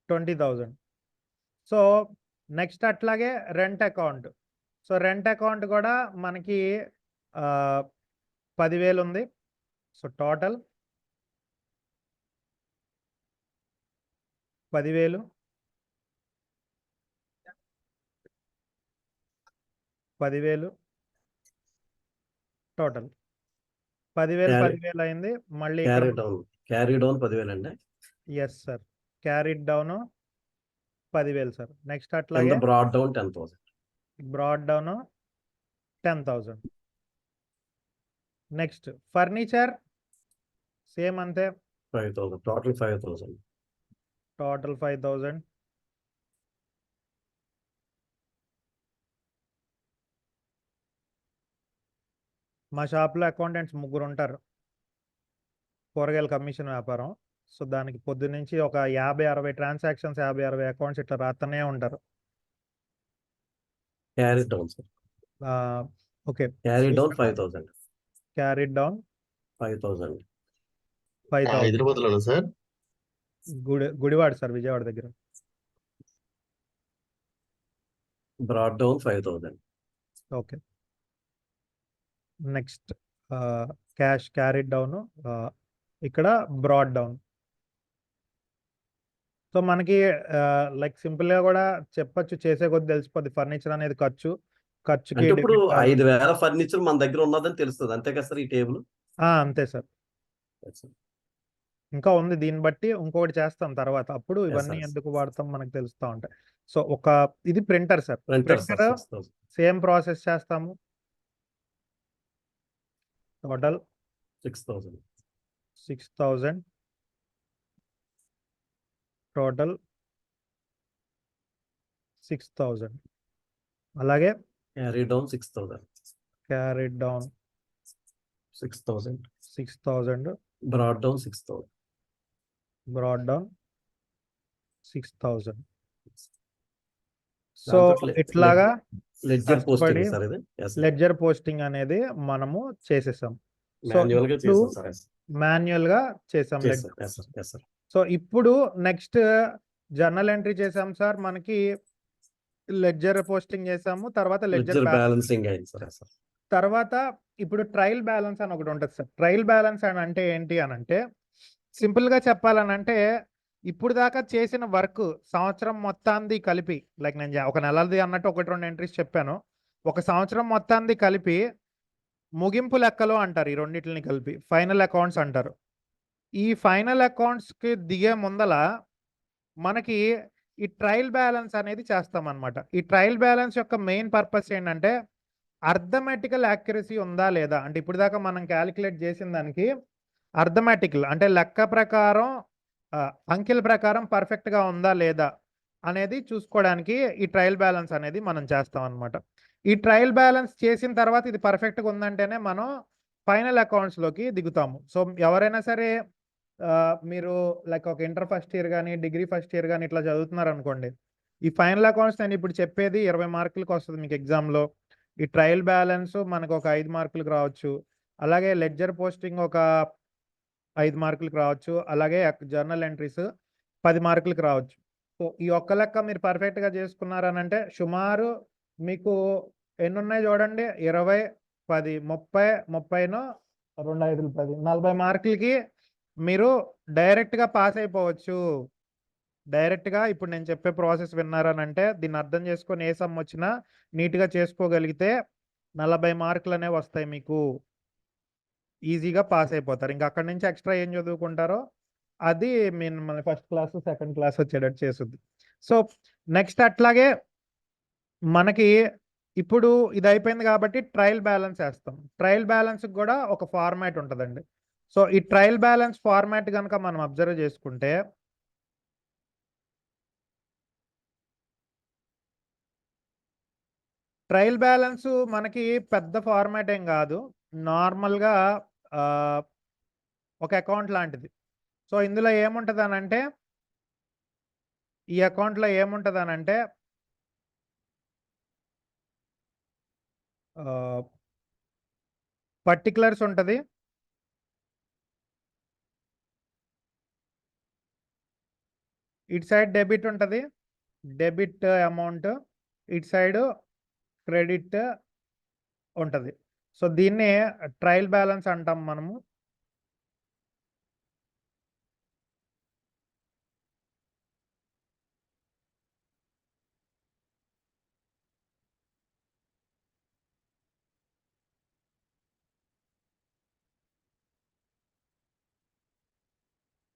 20,000. So next అట్లాగే rent account. So rent account కూడా మనకి 10,000 ఉంది. So total 10,000. 10,000 టోటల్. 10,000 అయింది. మళ్ళీ క్యారీ డౌన్ 10,000 అండి. Yes sir, carried down 10,000 sir. Next అట్లాగే brought down 10,000. Brought down 10,000. Next furniture same అంతే, 5,000. టోటల్ 5,000. టోటల్ 5,000. మా షాప్లో అకౌంటెంట్స్ 3 ఉంటారు, కూరగాయల కమిషన్ వ్యాపారం. సో దానికి పొద్దు నుంచి ఒక 50-60 ట్రాన్సాక్షన్స్, 50-60 అకౌంట్స్ ఇట్లా రాస్తూనే ఉంటారు. Carry down sir, okay. Carry down 5,000. Carried down 5,000. 5,000. హైదరాబాద్లో సార్? గుడివాడ సార్, విజయవాడ దగ్గర. Broad down 5,000. Okay. Next cash carried down, ఇక్కడ బ్రాడ్ డౌన్. సో మనకి లైక్ సింపుల్గా కూడా చెప్పొచ్చు, చేసే కొద్ది తెలిసిపోద్ది ఫర్నిచర్ అనేది ఖర్చుకి. అంటే ఇప్పుడు 5,000 ఫర్నిచర్ మన దగ్గర ఉన్నదని తెలుస్తుంది అంతే కదా సార్ ఈ టేబుల్? అంతే సార్. ఇంకా ఉంది, దీన్ని బట్టి ఇంకొకటి చేస్తాం తర్వాత, అప్పుడు ఇవన్నీ ఎందుకు వాడతాం మనకు తెలుస్తూ ఉంటాయి. సో ఇది printer sir. Printer same process చేస్తాము. టోటల్ 6,000. 6,000. టోటల్ 6,000. అలాగే carry down 6,000. Carried down 6,000. 6,000. Broad down 6,000. Broad down 6,000. So ఇట్లాగా లెడ్జర్ పోస్టింగ్ సార్ ఇది. లెడ్జర్ పోస్టింగ్ అనేది మనము చేసేసాం. సో మాన్యువల్ గా చేసాం చేసాం. సో ఇప్పుడు నెక్స్ట్ జర్నల్ ఎంట్రీ చేసాం సార్, మనకి లెడ్జర్ పోస్టింగ్ చేసాము, తర్వాత లెడ్జర్ బ్యాలెన్సింగ్ అయింది సార్. తర్వాత ఇప్పుడు ట్రయల్ బ్యాలెన్స్ అని ఒకటి ఉంటుంది సార్. ట్రయల్ బ్యాలెన్స్ అని అంటే ఏంటి అని అంటే, సింపుల్ గా చెప్పాలనంటే ఇప్పుడు దాకా చేసిన వర్క్ సంవత్సరం మొత్తాన్ని కలిపి, లైక్ నేను ఒక నెలది అన్నట్టు 1-2 ఎంట్రీస్ చెప్పాను, ఒక సంవత్సరం మొత్తాన్ని కలిపి ముగింపు లెక్కలు అంటారు. ఈ రెండింటిని కలిపి ఫైనల్ అకౌంట్స్ అంటారు. ఈ ఫైనల్ అకౌంట్స్కి దిగే ముందల మనకి ఈ ట్రయల్ బ్యాలెన్స్ అనేది చేస్తామన్నమాట. ఈ ట్రయల్ బ్యాలెన్స్ యొక్క మెయిన్ పర్పస్ ఏంటంటే అర్థమెటికల్ యాక్యురసీ ఉందా లేదా, అంటే ఇప్పుడు దాకా మనం క్యాలిక్యులేట్ చేసిన దానికి అర్థమెటికల్ అంటే లెక్క ప్రకారం, అంకెల ప్రకారం పర్ఫెక్ట్గా ఉందా లేదా అనేది చూసుకోవడానికి ఈ ట్రయల్ బ్యాలెన్స్ అనేది మనం చేస్తాం అన్నమాట. ఈ ట్రయల్ బ్యాలెన్స్ చేసిన తర్వాత ఇది పర్ఫెక్ట్గా ఉందంటేనే మనం ఫైనల్ అకౌంట్స్లోకి దిగుతాము. సో ఎవరైనా సరే మీరు లైక్ ఒక ఇంటర్ ఫస్ట్ ఇయర్ కానీ డిగ్రీ ఫస్ట్ ఇయర్ కానీ ఇట్లా చదువుతున్నారు అనుకోండి, ఈ ఫైనల్ అకౌంట్స్ నేను ఇప్పుడు చెప్పేది 20 మార్కులకు వస్తుంది మీకు ఎగ్జామ్లో. ఈ ట్రయల్ బ్యాలెన్స్ మనకు ఒక 5 మార్కులకు రావచ్చు, అలాగే లెడ్జర్ పోస్టింగ్ ఒక 5 మార్కులకు రావచ్చు, అలాగే జర్నల్ ఎంట్రీస్ 10 మార్కులకు రావచ్చు. సో ఈ ఒక్క లెక్క మీరు పర్ఫెక్ట్గా చేసుకున్నారనంటే సుమారు మీకు ఎన్ని ఉన్నాయి చూడండి, 20, 10, 30, 30, 2, 5, 10, 40 మార్కులకి మీరు డైరెక్ట్గా పాస్ అయిపోవచ్చు. డైరెక్ట్గా ఇప్పుడు నేను చెప్పే ప్రాసెస్ విన్నారనంటే దీన్ని అర్థం చేసుకొని ఏ సమ్ వచ్చినా నీట్గా చేసుకోగలిగితే 40 మార్కులు అనేవి వస్తాయి మీకు. ఈజీగా పాస్ అయిపోతారు. ఇంకా అక్కడి నుంచి ఎక్స్ట్రా ఏం చదువుకుంటారో అది మిమ్మల్ని ఫస్ట్ క్లాస్ సెకండ్ క్లాస్ వచ్చేటట్టు చేస్తుంది. సో నెక్స్ట్ అట్లాగే మనకి ఇప్పుడు ఇది అయిపోయింది కాబట్టి ట్రయల్ బ్యాలెన్స్ వేస్తాం. ట్రయల్ బ్యాలెన్స్కి కూడా ఒక ఫార్మాట్ ఉంటుందండి. సో ఈ ట్రయల్ బ్యాలెన్స్ ఫార్మాట్ కనుక మనం అబ్జర్వ్ చేసుకుంటే ట్రయల్ బ్యాలెన్స్ మనకి పెద్ద ఫార్మాట్ ఏం కాదు, నార్మల్గా ఒక అకౌంట్ లాంటిది. సో ఇందులో ఏముంటుంది అనంటే ఈ అకౌంట్లో ఏముంటుంది అనంటే పర్టికులర్స్ ఉంటుంది, ఇటు సైడ్ డెబిట్ ఉంటుంది, డెబిట్ అమౌంట్, ఇటు సైడ్ క్రెడిట్ ఉంటుంది. సో దీన్ని ట్రయల్ బ్యాలెన్స్ అంటాం మనము.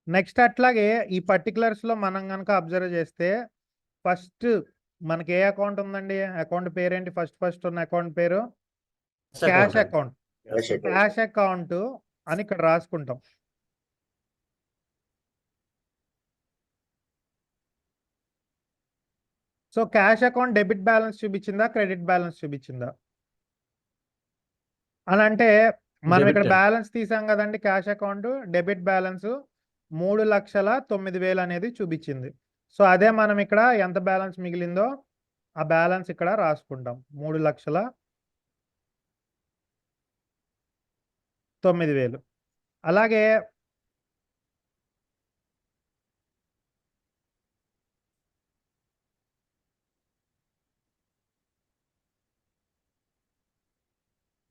నెక్స్ట్ అట్లాగే ఈ పర్టికులర్స్లో మనం కనుక అబ్జర్వ్ చేస్తే ఫస్ట్ మనకి ఏ అకౌంట్ ఉందండి, అకౌంట్ పేరేంటి, ఫస్ట్ ఉన్న అకౌంట్ పేరు cash account. Cash account. Cash account అని ఇక్కడ రాసుకుంటాం. So cash account debit balance చూపించిందా, క్రెడిట్ బ్యాలెన్స్ చూపించిందా అని అంటే మనం ఇక్కడ Debit. బ్యాలెన్స్ తీసాం కదండి. క్యాష్ అకౌంట్ డెబిట్ బ్యాలెన్స్ 3,09,000 అనేది చూపించింది. సో అదే మనం ఇక్కడ ఎంత బ్యాలెన్స్ మిగిలిందో ఆ బ్యాలెన్స్ ఇక్కడ రాసుకుంటాం, 3,09,000. అలాగే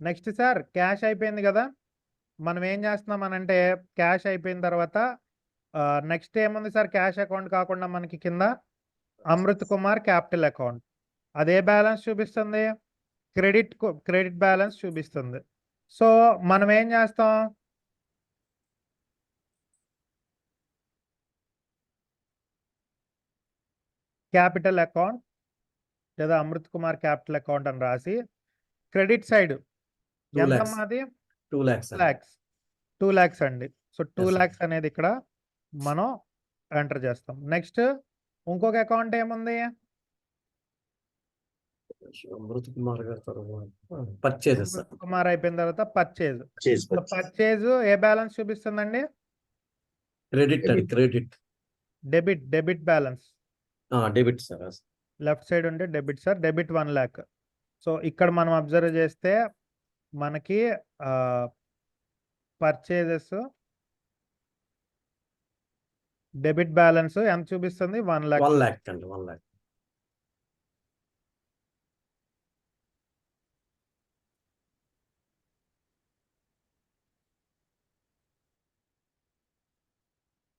నెక్స్ట్ సార్ క్యాష్ అయిపోయింది కదా, మనం ఏం చేస్తున్నాం అనంటే క్యాష్ అయిపోయిన తర్వాత నెక్స్ట్ ఏముంది సార్, క్యాష్ అకౌంట్ కాకుండా మనకి కింద అమృత్ కుమార్ క్యాపిటల్ అకౌంట్. అదే బ్యాలెన్స్ చూపిస్తుంది, క్రెడిట్ బ్యాలెన్స్ చూపిస్తుంది. సో మనం ఏం చేస్తాం, క్యాపిటల్ అకౌంట్ లేదా అమృత్ కుమార్ క్యాపిటల్ అకౌంట్ అని రాసి క్రెడిట్ సైడ్ 2 ఎంత lakhs. మాది 2 lakhs. లాక్స్ 2 lakhs అండి. So 2 Yes, sir. lakhs అనేది ఇక్కడ మనం ఎంటర్ చేస్తాం. నెక్స్ట్ ఇంకొక అకౌంట్ ఏముంది, అమృత్ కుమార్ గారి తర్వాత పర్చేజెస్. అమృత్ కుమార్ అయిపోయిన తర్వాత పర్చేజ్. Purchase. పర్చేజ్ ఏ బ్యాలెన్స్ చూపిస్తుందండి, క్రెడిట్ అండి, credit. Debit balance. Debit sir. Left side ఉంటే debit sir, debit 1 lakh. So ఇక్కడ మనం అబ్జర్వ్ చేస్తే మనకి పర్చేజెస్ డెబిట్ బ్యాలెన్స్ ఎంత చూపిస్తుంది, 1 lakh. 1 lakh అండి, 1 lakh.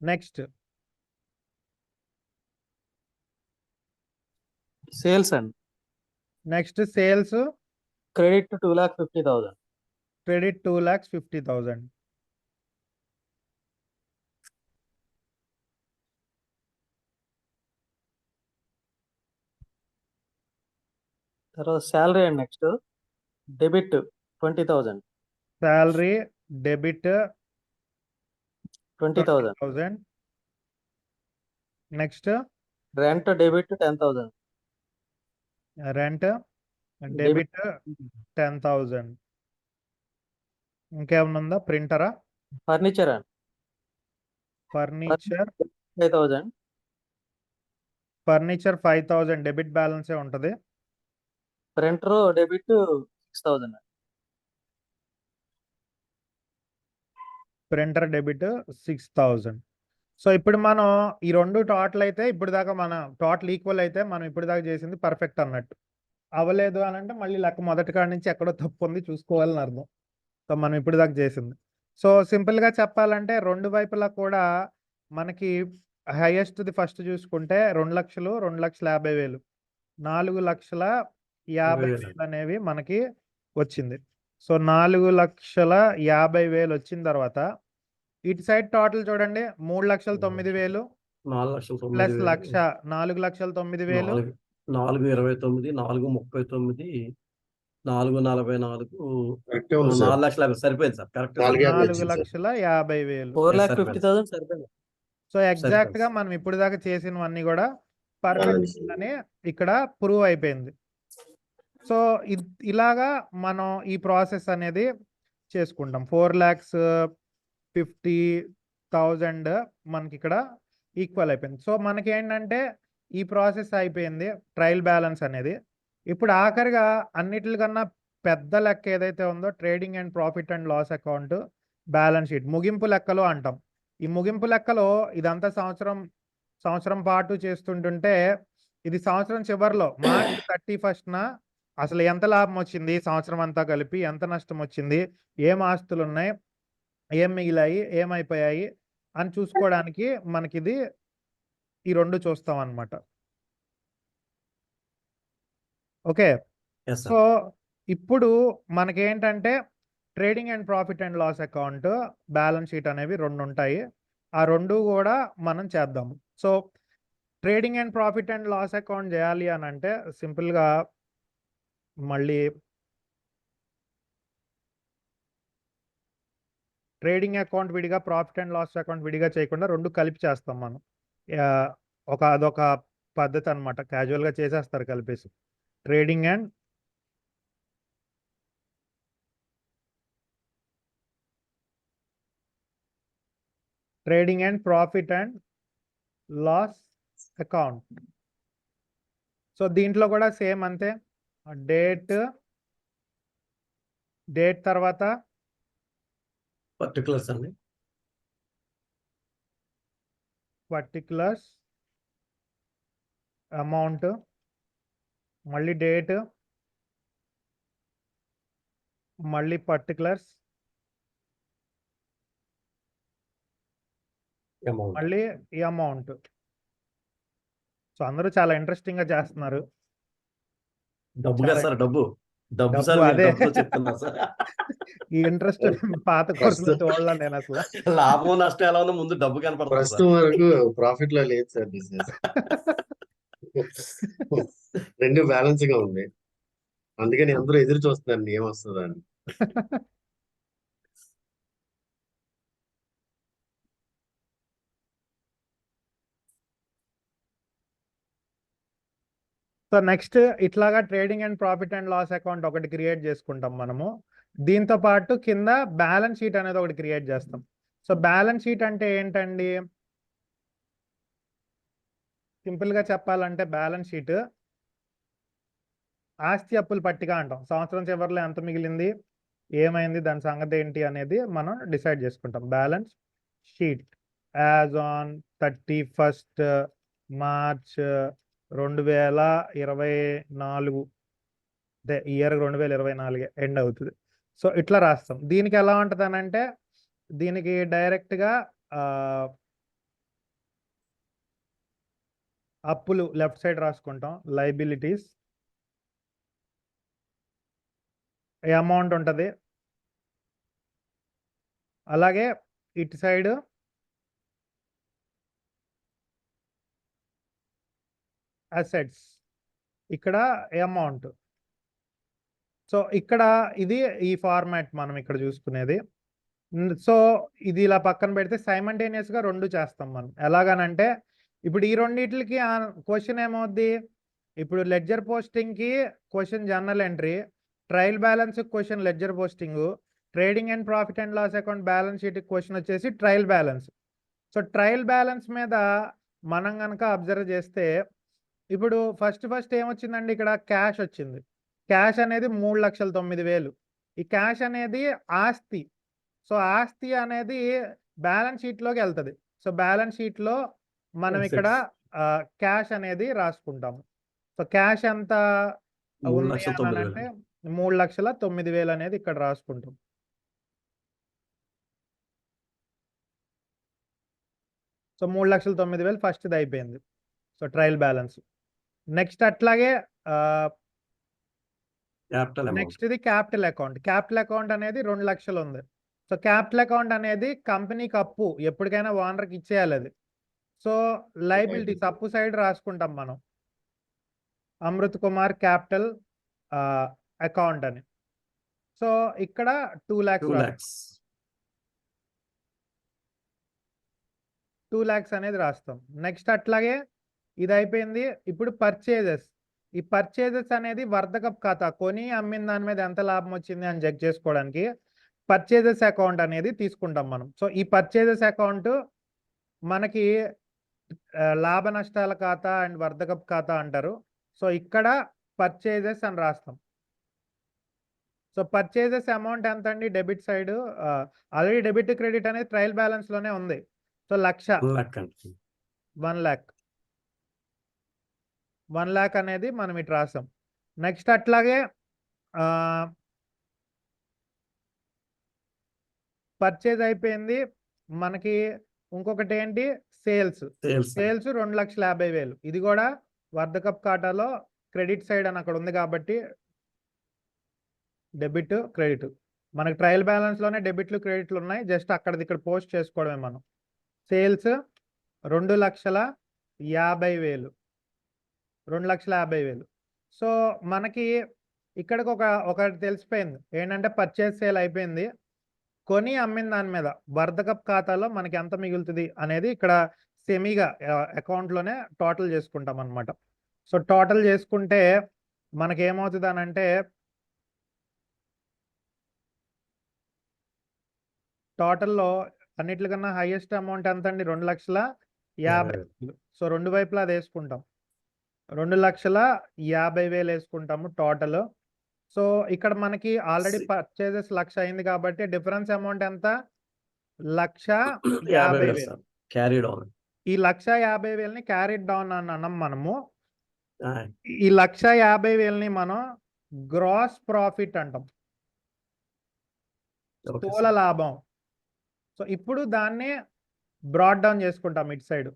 నెక్స్ట్ సేల్స్ అండి. Next sales credit 2,50,000. క్రెడిట్ 2,50,000. తర్వాత శాలరీ అండి. Next debit 20,000. Salary debit 20,000. 20,000. Next rent debit 10,000. Rent debit 10,000. ఇంకేమన్నా ఉందా, ప్రింటరా, ఫర్నిచర్ అండి. ఫర్నిచర్ 5,000. ఫర్నిచర్ 5,000 డెబిట్ బ్యాలెన్సే ఉంటుంది. Printer debit 6,000. Printer debit 6,000. So ఇప్పుడు మనం ఈ రెండు టోటల్ అయితే ఇప్పుడు దాకా మన టోటల్ ఈక్వల్ అయితే మనం ఇప్పుడు దాకా చేసింది పర్ఫెక్ట్ అన్నట్టు. అవ్వలేదు అని అంటే మళ్ళీ లెక్క మొదటి కాడి నుంచి ఎక్కడో తప్పు ఉంది చూసుకోవాలని అర్థం. సో మనం ఇప్పుడు దాకా చేసింది. సో సింపుల్గా చెప్పాలంటే రెండు వైపులా కూడా మనకి హైయెస్ట్ది ఫస్ట్ చూసుకుంటే 2,00,000, 2,50,000, 4,50,000 అనేవి మనకి వచ్చింది. సో 4,50,000 వచ్చిన తర్వాత ఇటు సైడ్ టోటల్ చూడండి 3,09,000 ప్లస్ 1,00,000 4,09,000 4,29, 4,39, 4,44, కరెక్టే ఉంది సార్. 4,50,000 సరిపోయింది సార్. కరెక్ట్ 4,50,000 వచ్చింది సార్. 4,50,000. 4,50,000 సరిపోయింది. సో ఎగ్జాక్ట్ గా మనం ఇప్పుడు దాకా చేసినవన్నీ కూడా పర్ఫెక్ట్ అని ఇక్కడ ప్రూవ్ అయిపోయింది. సో ఇలాగా మనం ఈ ప్రాసెస్ అనేది చేసుకుంటాం. 4,50,000 మనకి ఇక్కడ ఈక్వల్ అయిపోయింది. సో మనకి ఏంటంటే ఈ ప్రాసెస్ అయిపోయింది, ట్రయల్ బ్యాలెన్స్ అనేది. ఇప్పుడు ఆఖరిగా అన్నిటికన్నా పెద్ద లెక్క ఏదైతే ఉందో trading and profit and loss account balance sheet, ముగింపు లెక్కలు అంటాం. ఈ ముగింపు లెక్కలో ఇదంతా సంవత్సరం పాటు చేస్తుంటుంటే ఇది సంవత్సరం చివరిలో మార్చి 31న అసలు ఎంత లాభం వచ్చింది, సంవత్సరం అంతా కలిపి ఎంత నష్టం వచ్చింది, ఏం ఆస్తులు ఉన్నాయి, ఏం మిగిలాయి, ఏమైపోయాయి అని చూసుకోవడానికి మనకిది ఈ రెండు చూస్తాం అన్నమాట. ఓకే. సో ఇప్పుడు మనకేంటంటే trading and profit and loss account balance sheet అనేవి రెండు ఉంటాయి. ఆ రెండు కూడా మనం చేద్దాము. So trading and profit and loss account చేయాలి అని అంటే సింపుల్గా మళ్ళీ ట్రేడింగ్ అకౌంట్ విడిగా, ప్రాఫిట్ అండ్ లాస్ అకౌంట్ విడిగా చేయకుండా రెండు కలిపి చేస్తాం మనం. అదొక పద్ధతి అనమాట, క్యాజువల్గా చేసేస్తారు కలిపేసి. Trading and profit and loss account. So దీంట్లో కూడా సేమ్ అంతే, డేట్ తర్వాత పర్టికులర్స్ అండి, పర్టికులర్స్, అమౌంట్, మళ్ళీ డేట్, మళ్ళీ పర్టికులర్స్, మళ్ళీ ఈ అమౌంట్. సో అందరూ చాలా ఇంట్రెస్టింగ్ గా చేస్తున్నారు. డబ్బు కదా సార్, డబ్బు సార్, అదే చెప్తున్నా సార్. ఈ ఇంట్రెస్ట్ పాత కోర్సులో చూడాల నేను అసలు. లాభం నష్టం ఎలా ఉందో ముందు డబ్బు కనపడుతుంది. ప్రస్తుతం వరకు ప్రాఫిట్ లో లేదు సార్ బిజినెస్. రెండు బ్యాలెన్స్ గా ఉంది, అందుకని అందరూ ఎదురు చూస్తున్నారు ఏమొస్తుందా అని. సో నెక్స్ట్ ఇట్లాగా trading and profit and loss account ఒకటి క్రియేట్ చేసుకుంటాం మనము. దీంతో పాటు కింద బ్యాలెన్స్ షీట్ అనేది ఒకటి క్రియేట్ చేస్తాం. సో బ్యాలెన్స్ షీట్ అంటే ఏంటండి, సింపుల్ గా చెప్పాలంటే బ్యాలెన్స్ షీట్ ఆస్తి అప్పుల పట్టిక అంటాం. సంవత్సరం చివరిలో ఎంత మిగిలింది, ఏమైంది, దాని సంగతి ఏంటి అనేది మనం డిసైడ్ చేసుకుంటాం. Balance sheet as on 31st March 2024, అంటే ఇయర్ 2024 ఎండ్ అవుతుంది. సో ఇట్లా రాస్తాం. దీనికి ఎలా ఉంటుంది అని అంటే దీనికి డైరెక్ట్గా అప్పులు లెఫ్ట్ సైడ్ రాసుకుంటాం, లైబిలిటీస్ అమౌంట్ ఉంటుంది, అలాగే ఇటు సైడ్ అసెట్స్, ఇక్కడ అమౌంట్. సో ఇక్కడ ఇది ఈ ఫార్మాట్ మనం ఇక్కడ చూసుకునేది. సో ఇది ఇలా పక్కన పెడితే సైమల్టేనియస్ గా రెండు చేస్తాం మనం. ఎలాగనంటే ఇప్పుడు ఈ రెండింటికి క్వశ్చన్ ఏమవుద్ది, ఇప్పుడు లెడ్జర్ పోస్టింగ్ కి question journal entry, trial balance question ledger posting, trading and profit and loss account balance sheet question వచ్చేసి trial balance. So trial balance మీద మనం కనుక అబ్జర్వ్ చేస్తే ఇప్పుడు ఫస్ట్ ఏమొచ్చిందండి, ఇక్కడ క్యాష్ వచ్చింది. క్యాష్ అనేది 3,09,000. ఈ క్యాష్ అనేది ఆస్తి. సో ఆస్తి అనేది బ్యాలెన్స్ షీట్లోకి వెళ్తుంది. సో బ్యాలెన్స్ షీట్లో మనం ఇక్కడ క్యాష్ అనేది రాసుకుంటాము. సో క్యాష్ ఎంత ఉంది అని అంటే 3,09,000 అనేది ఇక్కడ రాసుకుంటాం. సో 3,09,000 ఫస్ట్ది అయిపోయింది. So trial balance. నెక్స్ట్ అట్లాగే క్యాపిటల్ అమౌంట్ నెక్స్ట్ది క్యాపిటల్ అకౌంట్. క్యాపిటల్ అకౌంట్ అనేది 2 లక్షలు ఉంది. సో క్యాపిటల్ అకౌంట్ అనేది కంపెనీకి అప్పు, ఎప్పటికైనా ఓనర్కి ఇచ్చేయాలి అది. సో లైబిలిటీస్ అప్పు సైడ్ రాసుకుంటాం మనం, అమృత్ కుమార్ క్యాపిటల్ అకౌంట్ అని. సో ఇక్కడ 2 2 lakhs lakhs 2 lakhs అనేది రాస్తాం. నెక్స్ట్ అట్లాగే ఇది అయిపోయింది. ఇప్పుడు పర్చేజెస్. ఈ పర్చేజెస్ అనేది వర్ధకప్ ఖాతా, కొని అమ్మిన దాని మీద ఎంత లాభం వచ్చింది అని చెక్ చేసుకోవడానికి పర్చేజెస్ అకౌంట్ అనేది తీసుకుంటాం మనం. సో ఈ పర్చేజెస్ అకౌంట్ మనకి లాభ నష్టాల ఖాతా అండ్ వర్ధకప్ ఖాతా అంటారు. సో ఇక్కడ పర్చేజెస్ అని రాస్తాం. సో పర్చేజెస్ అమౌంట్ ఎంత అండి? Debit side already debit credit అనేది ట్రయల్ బ్యాలెన్స్ లోనే ఉంది. సో 1,00,000 1 lakh అండి. 1 lakh 1 lakh అనేది మనం ఇటు రాసాం. నెక్స్ట్ అట్లాగే పర్చేజ్ అయిపోయింది. మనకి ఇంకొకటి ఏంటి? సేల్స్. Sales sales 2,50,000. ఇది కూడా వర్ధకప్ ఖాతాలో క్రెడిట్ సైడ్ అని అక్కడ ఉంది కాబట్టి డెబిట్ క్రెడిట్. మనకి ట్రయల్ బ్యాలెన్స్ లోనే డెబిట్లు క్రెడిట్లు ఉన్నాయి, జస్ట్ అక్కడిది ఇక్కడ పోస్ట్ చేసుకోవడమే మనం. సేల్స్ 2,50,000 2,50,000. సో మనకి ఇక్కడికి ఒకటి తెలిసిపోయింది ఏంటంటే పర్చేజ్ సేల్ అయిపోయింది, కొని అమ్మిన దాని మీద వర్ధకప్ ఖాతాలో మనకి ఎంత మిగులుతుంది అనేది ఇక్కడ సెమీగా అకౌంట్లోనే టోటల్ చేసుకుంటాం అనమాట. సో టోటల్ చేసుకుంటే మనకి ఏమవుతుంది అని అంటే టోటల్లో అన్నిటికన్నా హైయెస్ట్ అమౌంట్ ఎంత అండి? 2,50,000. సో రెండు వైపులా అది వేసుకుంటాం, 2,50,000 వేసుకుంటాము టోటల్. సో ఇక్కడ మనకి ఆల్రెడీ పర్చేజెస్ 1,00,000 అయింది కాబట్టి డిఫరెన్స్ అమౌంట్ ఎంత? 1,50,000. Carried on. ఈ 1,50,000ని క్యారీడ్ డౌన్ అని అన్నాం మనము. ఈ 1,50,000ని మనం గ్రాస్ ప్రాఫిట్ అంటాం, స్థూల లాభం. సో ఇప్పుడు దాన్ని బ్రాడ్ డౌన్ చేసుకుంటాం ఇటు సైడ్.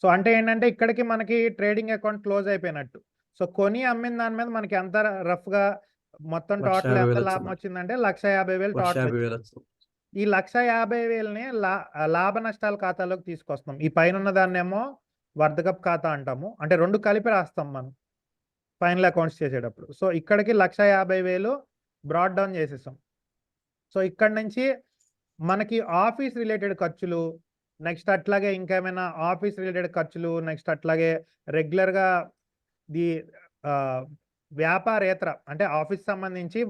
సో అంటే ఏంటంటే ఇక్కడికి మనకి ట్రేడింగ్ అకౌంట్ క్లోజ్ అయిపోయినట్టు. సో కొని అమ్మిన దాని మీద మనకి ఎంత రఫ్ గా మొత్తం టోటల్ ఎంత లాభం వచ్చిందంటే 1,50,000 టోటల్. ఈ 1,50,000ని లాభ నష్టాల ఖాతాలోకి తీసుకొస్తాం. ఈ పైన ఉన్న దాన్నేమో వర్ధకప్ ఖాతా అంటాము, అంటే రెండు కలిపి రాస్తాం మనం ఫైనల్ అకౌంట్స్ చేసేటప్పుడు. సో ఇక్కడికి 1,50,000 బ్రాడ్ డౌన్ చేసేసాం. సో ఇక్కడ నుంచి మనకి ఆఫీస్ రిలేటెడ్ ఖర్చులు, నెక్స్ట్ అట్లాగే ఇంకేమైనా ఆఫీస్ రిలేటెడ్ ఖర్చులు, నెక్స్ట్ అట్లాగే రెగ్యులర్గా ది వ్యాపారేతర అంటే ఆఫీస్ సంబంధించి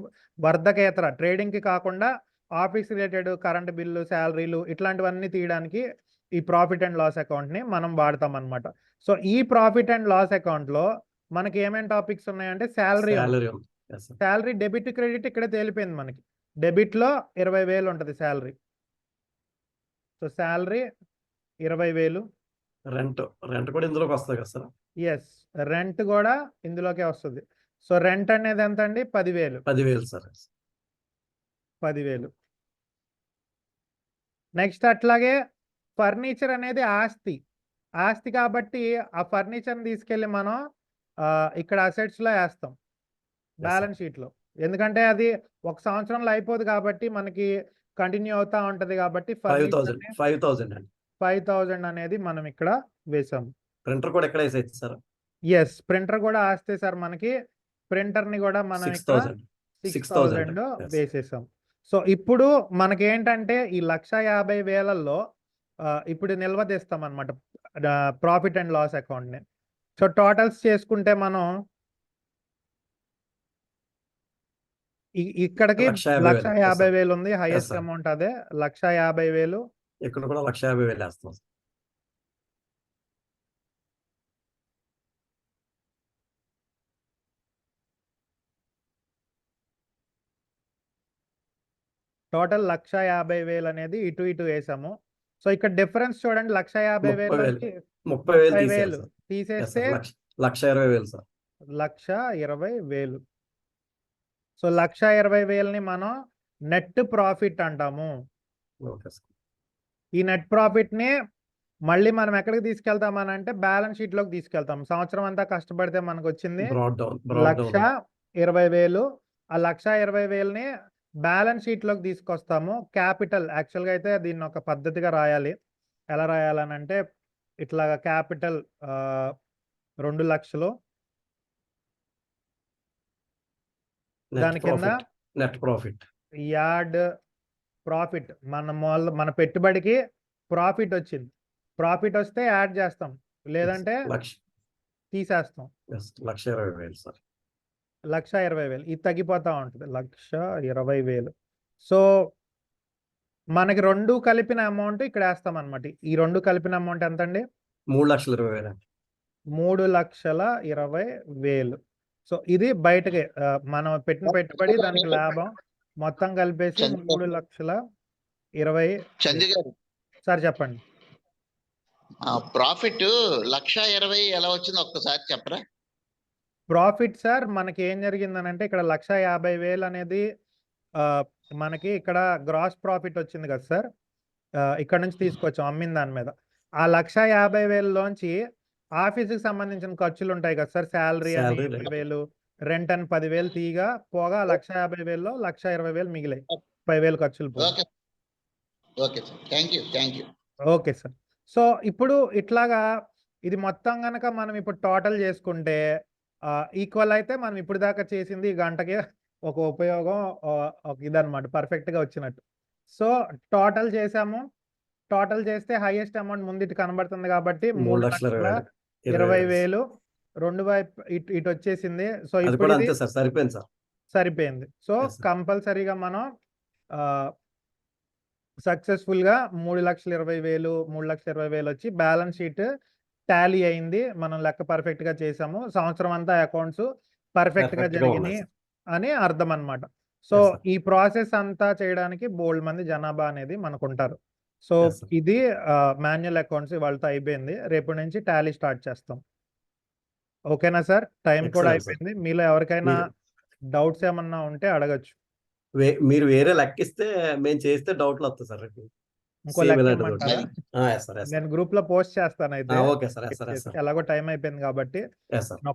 వర్ధకేతర ట్రేడింగ్కి కాకుండా ఆఫీస్ రిలేటెడ్ కరెంట్ బిల్లు, శాలరీలు ఇట్లాంటివన్నీ తీయడానికి ఈ ప్రాఫిట్ అండ్ లాస్ అకౌంట్ని మనం వాడతాం అనమాట. సో ఈ ప్రాఫిట్ అండ్ లాస్ అకౌంట్లో మనకి ఏమేమి టాపిక్స్ ఉన్నాయంటే శాలరీ డెబిట్ క్రెడిట్ ఇక్కడే తేలిపోయింది మనకి. డెబిట్లో 20,000 ఉంటుంది శాలరీ. So salary 20,000. రెంట్ కూడా ఇందులోకి వస్తుంది కదా సార్? ఎస్, రెంట్ కూడా ఇందులోకే వస్తుంది. సో రెంట్ అనేది ఎంత అండి? 10,000. 10,000 సార్. 10,000. నెక్స్ట్ అట్లాగే ఫర్నిచర్ అనేది ఆస్తి కాబట్టి ఆ ఫర్నిచర్ని తీసుకెళ్ళి మనం ఇక్కడ అసెట్స్లో వేస్తాం బ్యాలెన్స్ షీట్లో. ఎందుకంటే అది 1 సంవత్సరంలో అయిపోదు కాబట్టి మనకి కంటిన్యూ అవుతా ఉంటది కాబట్టి 5,000 అనేది మనం ఇక్కడ వేసాం. ప్రింటర్ కూడా ఎక్కడ వేసేది సార్? ఎస్, ప్రింటర్ కూడా ఆస్తే సార్ మనకి ప్రింటర్ని కూడా మనం 6,000 వేసేసాం. సో ఇప్పుడు మనకి ఏంటంటే ఈ 1,50,000లో ఇప్పుడు నిల్వ తీస్తాం అనమాట ప్రాఫిట్ అండ్ లాస్ అకౌంట్ని. సో టోటల్స్ చేసుకుంటే మనం ఇక్కడికి 1,50,000 ఉంది, హైయెస్ట్ అమౌంట్ అదే 1,50,000. ఇక్కడ కూడా 1,50,000 వేస్తాం. టోటల్ 1,50,000 అనేది ఇటు వేసాము. సో ఇక్కడ డిఫరెన్స్ చూడండి, 1,50,000 30,000 తీసేస్తే 1,20,000 సార్. 1,20,000. సో 1,20,000ని మనం నెట్ ప్రాఫిట్ అంటాము. ఈ నెట్ ప్రాఫిట్ని మళ్ళీ మనం ఎక్కడికి తీసుకెళ్తామని అంటే బ్యాలెన్స్ షీట్ లోకి తీసుకెళ్తాం. సంవత్సరం అంతా కష్టపడితే మనకు వచ్చింది బ్రాడ్ డౌన్ 1,20,000. ఆ 1,20,000ని బ్యాలెన్స్ షీట్ లోకి తీసుకొస్తాము. క్యాపిటల్ యాక్చువల్గా అయితే దీన్ని ఒక పద్ధతిగా రాయాలి. ఎలా రాయాలని అంటే ఇట్లాగా క్యాపిటల్ 2,00,000 దాని కింద నెట్ ప్రాఫిట్ యాడ్ ప్రాఫిట్ మన పెట్టుబడికి ప్రాఫిట్ వచ్చింది. ప్రాఫిట్ వస్తే యాడ్ చేస్తాం, లేదంటే తీసేస్తాం. 1,20,000 సార్. 1,20,000 ఇది తగ్గిపోతా ఉంటుంది. 1,20,000. సో మనకి రెండు కలిపిన అమౌంట్ ఇక్కడ వేస్తాం అనమాట. ఈ రెండు కలిపిన అమౌంట్ ఎంత అండి? 3,20,000. 3,20,000. సో ఇది బయటకి మనం పెట్టిన పెట్టుబడి దానికి లాభం మొత్తం కలిపేసి 3,20,000. చందు గారు సార్ చెప్పండి. ప్రాఫిట్ 1,20,000 ఎలా వచ్చిందో ఒక్కసారి చెప్పరా? ప్రాఫిట్ సార్ మనకి ఏం జరిగిందనంటే ఇక్కడ 1,50,000 అనేది మనకి ఇక్కడ గ్రాస్ ప్రాఫిట్ వచ్చింది కదా సార్. ఇక్కడ నుంచి తీసుకొచ్చాం అమ్మిన దాని మీద. ఆ 1,50,000లోంచి ఆఫీస్కి సంబంధించిన ఖర్చులు ఉంటాయి కదా సార్. శాలరీ అని 20,000, రెంట్ అని 10,000 తీయగా పోగా 1,50,000లో 1,20,000 మిగిలాయి. 10,000 ఖర్చులు పోగా. Okay sir, thank you. Okay sir. So ఇప్పుడు ఇట్లాగా ఇది మొత్తం గనక మనం ఇప్పుడు టోటల్ చేసుకుంటే ఈక్వల్ అయితే మనం ఇప్పుడు దాకా చేసింది ఈ గంటకి ఒక ఉపయోగం ఇదన్నమాట, పర్ఫెక్ట్గా వచ్చినట్టు. సో టోటల్ చేసాము. టోటల్ చేస్తే హైయెస్ట్ అమౌంట్ ముందు కనబడుతుంది కాబట్టి 3,20,000 రెండు వైపు ఇటు వచ్చేసింది. సో ఇప్పుడు సరిపోయింది. సో కంపల్సరీగా మనం సక్సెస్ఫుల్ గా 3,20,000 3,20,000 వచ్చి బ్యాలెన్స్ షీట్ టాలీ అయింది. మనం లెక్క పర్ఫెక్ట్ గా చేసాము. సంవత్సరం అంతా అకౌంట్స్ పర్ఫెక్ట్ గా జరిగినాయి అని అర్థం అన్నమాట. సో ఈ ప్రాసెస్ అంతా చేయడానికి బోల్డ్ మంది జనాభా అనేది మనకు ఉంటారు. సో ఇది మాన్యువల్ అకౌంట్స్ వాళ్ళతో అయిపోయింది. రేపు నుంచి టాలీ స్టార్ట్ చేస్తాం. ఓకేనా సార్? టైం కూడా అయిపోయింది. మీలో ఎవరికైనా డౌట్స్ ఏమన్నా ఉంటే అడగచ్చు. మీరు వేరే లెక్కిస్తే మేము చేస్తే డౌట్లు వస్తాయి సార్. ఇంకో లెక్క నేను గ్రూప్ లో పోస్ట్ చేస్తాను. అయితే ఎలాగో టైం అయిపోయింది కాబట్టి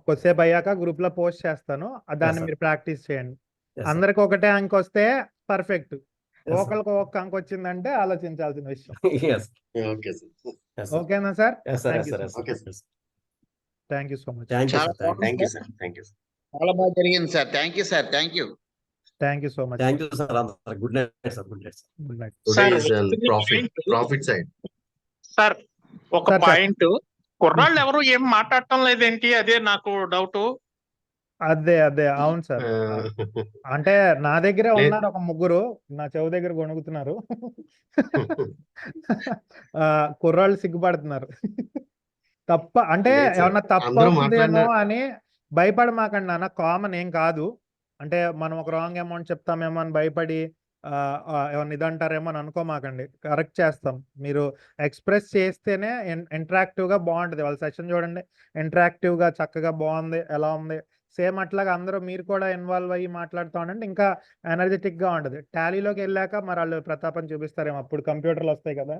కొద్దిసేపు అయ్యాక గ్రూప్ లో పోస్ట్ చేస్తాను. దాన్ని మీరు ప్రాక్టీస్ చేయండి. అందరికి ఒకటే అంక వస్తే పర్ఫెక్ట్. ఒకరికి ఒక్క అంక వచ్చిందంటే ఆలోచించాల్సిన విషయం. ఓకేనా sir? Thank you so much. చాలా బాగా జరిగింది sir. Thank you sir. Thank you so much. Good night sir. Good night sir ఒక పాయింట్, కుర్రాళ్ళు ఎవరు ఏం మాట్లాడటం లేదేంటి? అదే నాకు డౌట్. అదే అవును సార్. అంటే నా దగ్గరే ఉన్నారు ఒక ముగ్గురు, నా చెవు దగ్గర గొణుగుతున్నారు. కుర్రాళ్ళు సిగ్గుపడుతున్నారు. తప్ప అంటే ఏమన్నా తప్పు అవుతుందేమో అని భయపడమాకండి నాన్న. కామన్ ఏం కాదు. అంటే మనం ఒక రాంగ్ అమౌంట్ చెప్తామేమో అని భయపడి ఏమన్నా ఇదంటారేమో అని అనుకోమాకండి. కరెక్ట్ చేస్తాం. మీరు ఎక్స్ప్రెస్ చేస్తేనే ఇంటరాక్టివ్గా బాగుంటుంది. వాళ్ళ సెషన్ చూడండి, ఇంటరాక్టివ్గా చక్కగా బాగుంది, ఎలా ఉంది. సేమ్ అట్లాగా అందరూ మీరు కూడా ఇన్వాల్వ్ అయ్యి మాట్లాడుతూ ఉండండి, ఇంకా ఎనర్జెటిక్గా ఉంటుంది. టాలీలోకి వెళ్ళాక మరి వాళ్ళు ప్రతాపం చూపిస్తారేమో, అప్పుడు కంప్యూటర్లు వస్తాయి కదా,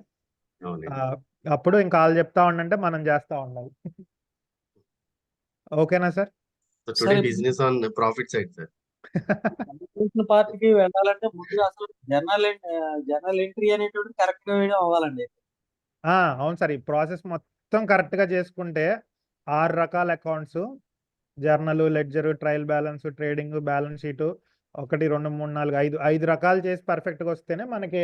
అప్పుడు ఇంకా వాళ్ళు చెప్తా ఉండంటే మనం చేస్తూ ఉండాలి. ఓకేనా sir? Business on profit side sir. పార్టీకి వెళ్ళాలంటే ముందుగా అసలు జర్నల్ ఎంట్రీ అనేటువంటి కరెక్ట్ గా వేయడం అవ్వాలండి. అవును సార్. ఈ ప్రాసెస్ మొత్తం కరెక్ట్ గా చేసుకుంటే 6 రకాల accounts, journal, ledger, trial balance, trading, balance sheet 1 2 3 4 5 రకాలు చేసి పర్ఫెక్ట్ గా వస్తేనే మనకి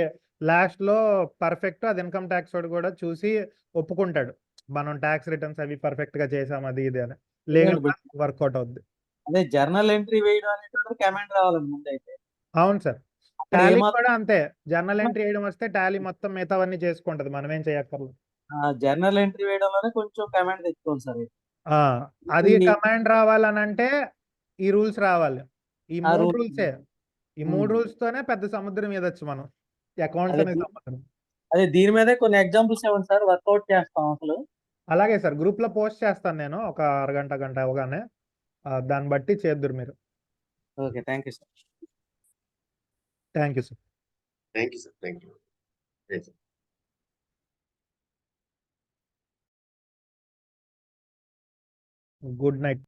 లాస్ట్ లో పర్ఫెక్ట్ అది ఇన్కమ్ ట్యాక్స్ వాడు కూడా చూసి ఒప్పుకుంటాడు, మనం ట్యాక్స్ రిటర్న్స్ అవి పర్ఫెక్ట్ గా చేసాం అది ఇది అని. లీగల్ వర్కౌట్ అవుద్ది. అదే జర్నల్ ఎంట్రీ వేయడం అనేటువంటి కమాండ్ రావాలండి ముందు అయితే. అవును సార్. టాలీ కూడా అంతే. జర్నల్ ఎంట్రీ వేయడం వస్తే టాలీ మొత్తం మిగతావన్నీ చేసుకుంటది, మనం ఏం చేయక్కర్లేదు. జర్నల్ ఎంట్రీ వేయడంలోనే కొంచెం కమాండ్ తెచ్చుకోవాలి సార్. అది కమాండ్ రావాలనంటే ఈ రూల్స్ రావాలి. ఈ 3 రూల్సే. ఈ 3 రూల్స్ తోనే పెద్ద సముద్రం మీదొచ్చు మనం. అకౌంట్స్ అనేది సముద్రం. అదే దీని మీదే కొన్ని ఎగ్జాంపుల్స్ ఇవ్వండి సార్, వర్కౌట్ చేస్తాం అసలు. అలాగే సార్, గ్రూప్ లో పోస్ట్ చేస్తాను నేను ఒక అరగంట గంట అవగానే. దాన్ని బట్టి చేద్దురు మీరు. Okay, thank you sir. Thank you sir. Thank you sir. Good night.